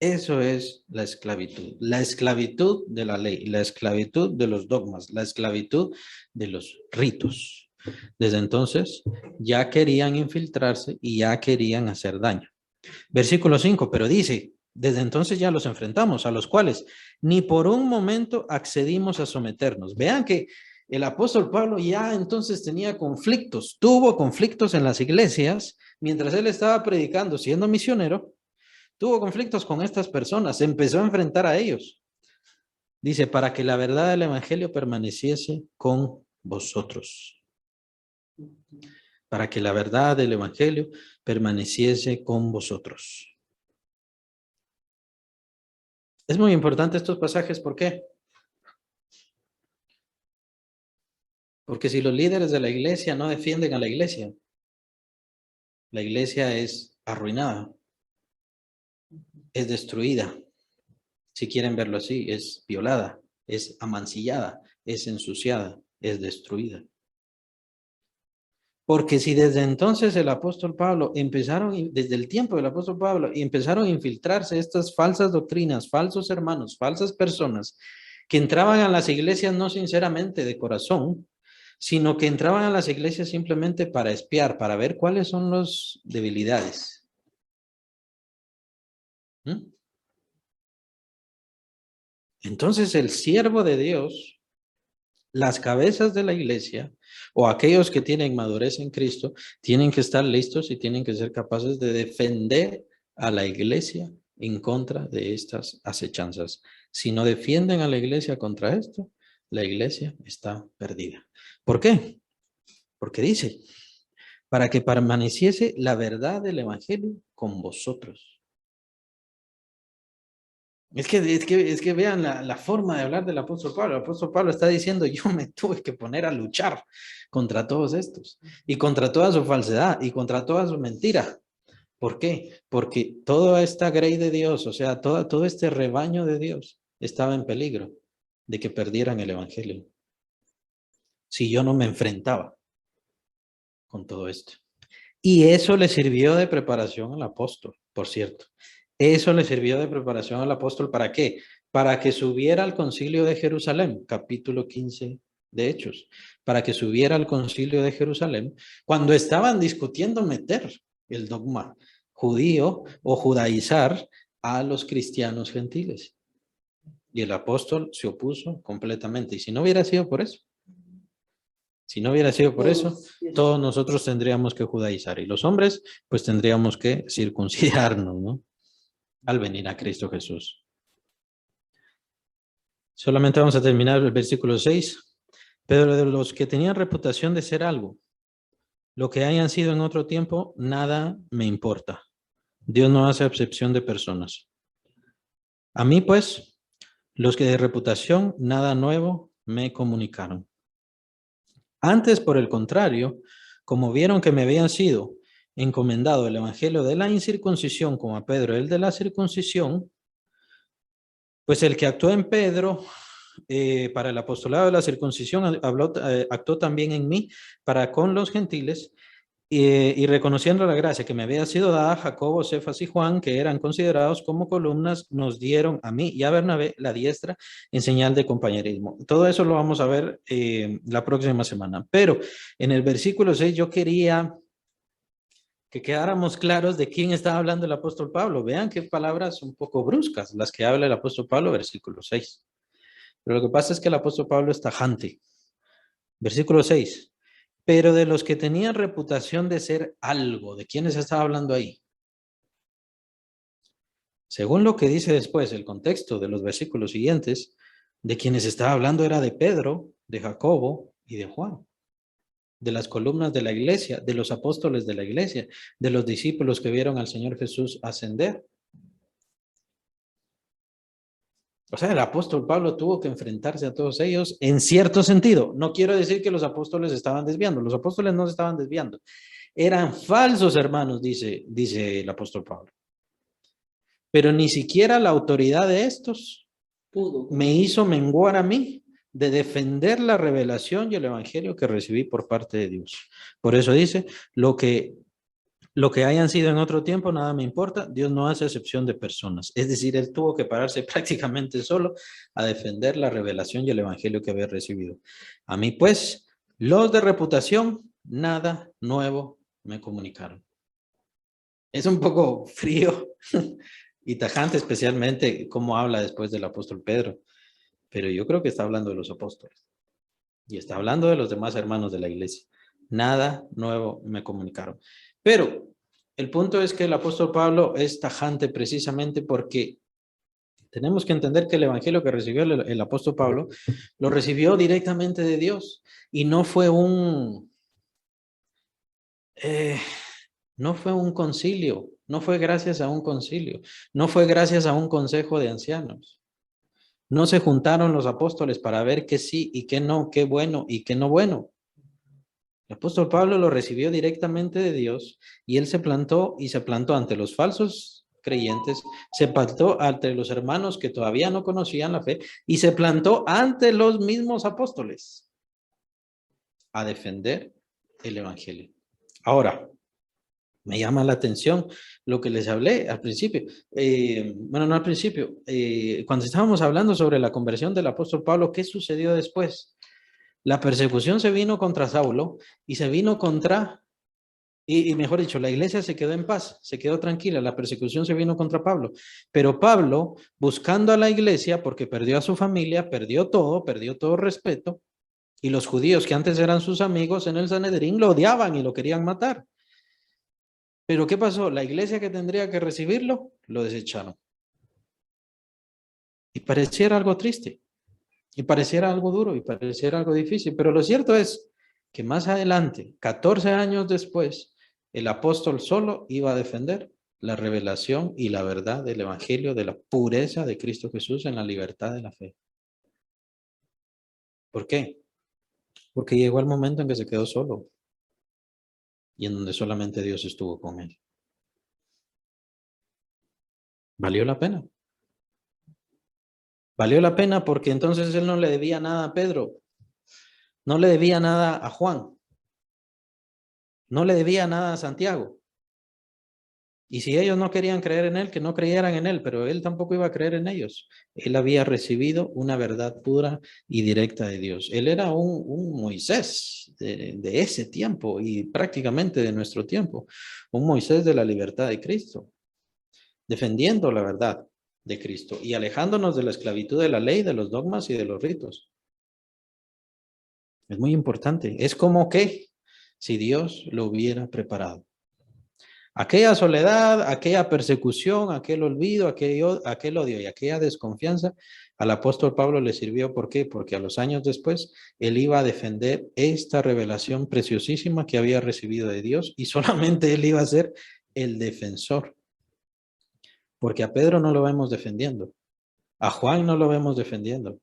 [SPEAKER 1] Eso es la esclavitud de la ley, la esclavitud de los dogmas, la esclavitud de los ritos. Desde entonces ya querían infiltrarse y ya querían hacer daño. Versículo 5, pero dice, desde entonces ya los enfrentamos, a los cuales ni por un momento accedimos a someternos. Vean que el apóstol Pablo ya entonces tenía conflictos, tuvo conflictos en las iglesias mientras él estaba predicando, siendo misionero. Tuvo conflictos con estas personas, se empezó a enfrentar a ellos. Dice, para que la verdad del evangelio permaneciese con vosotros. Para que la verdad del evangelio permaneciese con vosotros. Es muy importante estos pasajes, ¿por qué? Porque si los líderes de la iglesia no defienden a la iglesia es arruinada. Es destruida, si quieren verlo así, es violada, es amancillada, es ensuciada, es destruida. Porque si desde entonces el apóstol Pablo desde el tiempo del apóstol Pablo, empezaron a infiltrarse estas falsas doctrinas, falsos hermanos, falsas personas, que entraban a las iglesias no sinceramente de corazón, sino que entraban a las iglesias simplemente para espiar, para ver cuáles son las debilidades. Entonces el siervo de Dios, las cabezas de la iglesia o aquellos que tienen madurez en Cristo, tienen que estar listos y tienen que ser capaces de defender a la iglesia en contra de estas acechanzas. Si no defienden a la iglesia contra esto, la iglesia está perdida. ¿Por qué? Porque dice, para que permaneciese la verdad del evangelio con vosotros. Es que vean la forma de hablar del apóstol Pablo. El apóstol Pablo está diciendo, yo me tuve que poner a luchar contra todos estos y contra toda su falsedad y contra toda su mentira. ¿Por qué? Porque toda esta grey de Dios, o sea, todo este rebaño de Dios, estaba en peligro de que perdieran el evangelio si yo no me enfrentaba con todo esto. Y eso le sirvió de preparación al apóstol, por cierto. Eso le sirvió de preparación al apóstol, ¿para qué? Para que subiera al concilio de Jerusalén, capítulo 15 de Hechos, para que subiera al concilio de Jerusalén, cuando estaban discutiendo meter el dogma judío o judaizar a los cristianos gentiles. Y el apóstol se opuso completamente. Y si no hubiera sido por eso, todos nosotros tendríamos que judaizar y los hombres pues tendríamos que circuncidarnos, ¿no? Al venir a Cristo Jesús. Solamente vamos a terminar el versículo 6. Pero de los que tenían reputación de ser algo, lo que hayan sido en otro tiempo, nada me importa. Dios no hace excepción de personas. A mí pues, los que de reputación nada nuevo me comunicaron. Antes, por el contrario, como vieron que me habían sido encomendado el evangelio de la incircuncisión, como a Pedro el de la circuncisión, pues el que actuó en Pedro para el apostolado de la circuncisión actuó también en mí para con los gentiles, y reconociendo la gracia que me había sido dada, Jacobo, Cefas y Juan, que eran considerados como columnas, nos dieron a mí y a Bernabé la diestra en señal de compañerismo. Todo eso lo vamos a ver la próxima semana. Pero en el versículo 6 yo quería que quedáramos claros de quién estaba hablando el apóstol Pablo. Vean qué palabras un poco bruscas las que habla el apóstol Pablo, versículo 6. Pero lo que pasa es que el apóstol Pablo es tajante. Versículo 6. Pero de los que tenían reputación de ser algo, ¿de quiénes estaba hablando ahí? Según lo que dice después el contexto de los versículos siguientes, de quienes estaba hablando era de Pedro, de Jacobo y de Juan, de las columnas de la iglesia, de los apóstoles de la iglesia, de los discípulos que vieron al Señor Jesús ascender. O sea, el apóstol Pablo tuvo que enfrentarse a todos ellos en cierto sentido. No quiero decir que los apóstoles estaban desviando, los apóstoles no se estaban desviando. Eran falsos hermanos, dice el apóstol Pablo. Pero ni siquiera la autoridad de estos me hizo menguar a mí de defender la revelación y el evangelio que recibí por parte de Dios. Por eso dice, lo que hayan sido en otro tiempo, nada me importa. Dios no hace excepción de personas. Es decir, él tuvo que pararse prácticamente solo a defender la revelación y el evangelio que había recibido. A mí, pues, los de reputación, nada nuevo me comunicaron. Es un poco frío y tajante, especialmente cómo habla después del apóstol Pedro. Pero yo creo que está hablando de los apóstoles. Y está hablando de los demás hermanos de la iglesia. Nada nuevo me comunicaron. Pero el punto es que el apóstol Pablo es tajante precisamente porque tenemos que entender que el evangelio que recibió el apóstol Pablo lo recibió directamente de Dios y no fue un concilio, no fue gracias a un concilio, no fue gracias a un consejo de ancianos. No se juntaron los apóstoles para ver qué sí y qué no, qué bueno y qué no bueno. El apóstol Pablo lo recibió directamente de Dios y él se plantó ante los falsos creyentes, se plantó ante los hermanos que todavía no conocían la fe y se plantó ante los mismos apóstoles a defender el evangelio. Ahora, me llama la atención lo que les hablé al principio. Bueno, no al principio. Cuando estábamos hablando sobre la conversión del apóstol Pablo, ¿qué sucedió después? La persecución se vino contra Saulo y se vino contra, y mejor dicho, la iglesia se quedó en paz, se quedó tranquila, la persecución se vino contra Pablo. Pero Pablo, buscando a la iglesia, porque perdió a su familia, perdió todo respeto, y los judíos que antes eran sus amigos en el Sanedrín lo odiaban y lo querían matar. Pero ¿qué pasó? La iglesia que tendría que recibirlo, lo desecharon. Y pareciera algo triste, y pareciera algo duro, y pareciera algo difícil, pero lo cierto es que más adelante, 14 años después, el apóstol solo iba a defender la revelación y la verdad del evangelio, de la pureza de Cristo Jesús en la libertad de la fe. ¿Por qué? Porque llegó el momento en que se quedó solo y en donde solamente Dios estuvo con él. ¿Valió la pena? Valió la pena porque entonces él no le debía nada a Pedro, no le debía nada a Juan, no le debía nada a Santiago. Y si ellos no querían creer en él, que no creyeran en él, pero él tampoco iba a creer en ellos. Él había recibido una verdad pura y directa de Dios. Él era un Moisés de ese tiempo y prácticamente de nuestro tiempo. Un Moisés de la libertad de Cristo, defendiendo la verdad de Cristo y alejándonos de la esclavitud de la ley, de los dogmas y de los ritos. Es muy importante. Es como que si Dios lo hubiera preparado. Aquella soledad, aquella persecución, aquel olvido, aquel odio y aquella desconfianza, al apóstol Pablo le sirvió. ¿Por qué? Porque a los años después, él iba a defender esta revelación preciosísima que había recibido de Dios y solamente él iba a ser el defensor. Porque a Pedro no lo vemos defendiendo, a Juan no lo vemos defendiendo.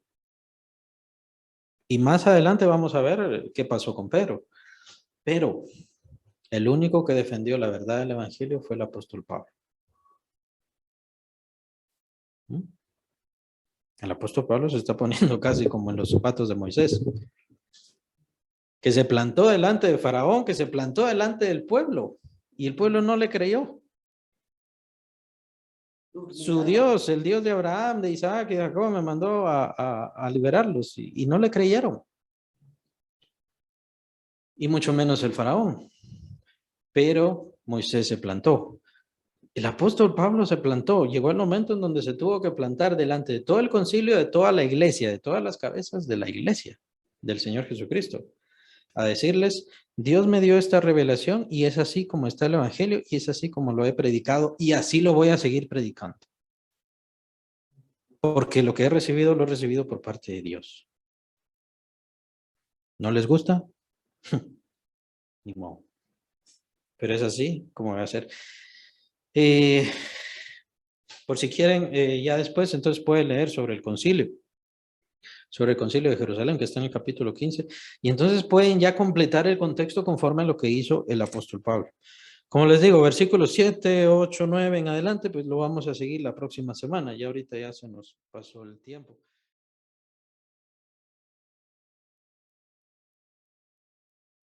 [SPEAKER 1] Y más adelante vamos a ver qué pasó con Pedro. Pero el único que defendió la verdad del evangelio fue el apóstol Pablo. El apóstol Pablo se está poniendo casi como en los zapatos de Moisés, que se plantó delante de Faraón, que se plantó delante del pueblo, y el pueblo no le creyó. Su Dios, el Dios de Abraham, de Isaac y de Jacob, me mandó a liberarlos, y no le creyeron. Y mucho menos el Faraón. Pero Moisés se plantó. El apóstol Pablo se plantó. Llegó el momento en donde se tuvo que plantar delante de todo el concilio, de toda la iglesia, de todas las cabezas de la iglesia del Señor Jesucristo, a decirles: Dios me dio esta revelación y es así como está el evangelio y es así como lo he predicado y así lo voy a seguir predicando. Porque lo que he recibido, lo he recibido por parte de Dios. ¿No les gusta? Ni modo. Pero es así como va a ser. Por si quieren, ya después, entonces pueden leer sobre el concilio de Jerusalén, que está en el capítulo 15, y entonces pueden ya completar el contexto conforme a lo que hizo el apóstol Pablo. Como les digo, versículos 7, 8, 9 en adelante, pues lo vamos a seguir la próxima semana. Ya ahorita ya se nos pasó el tiempo.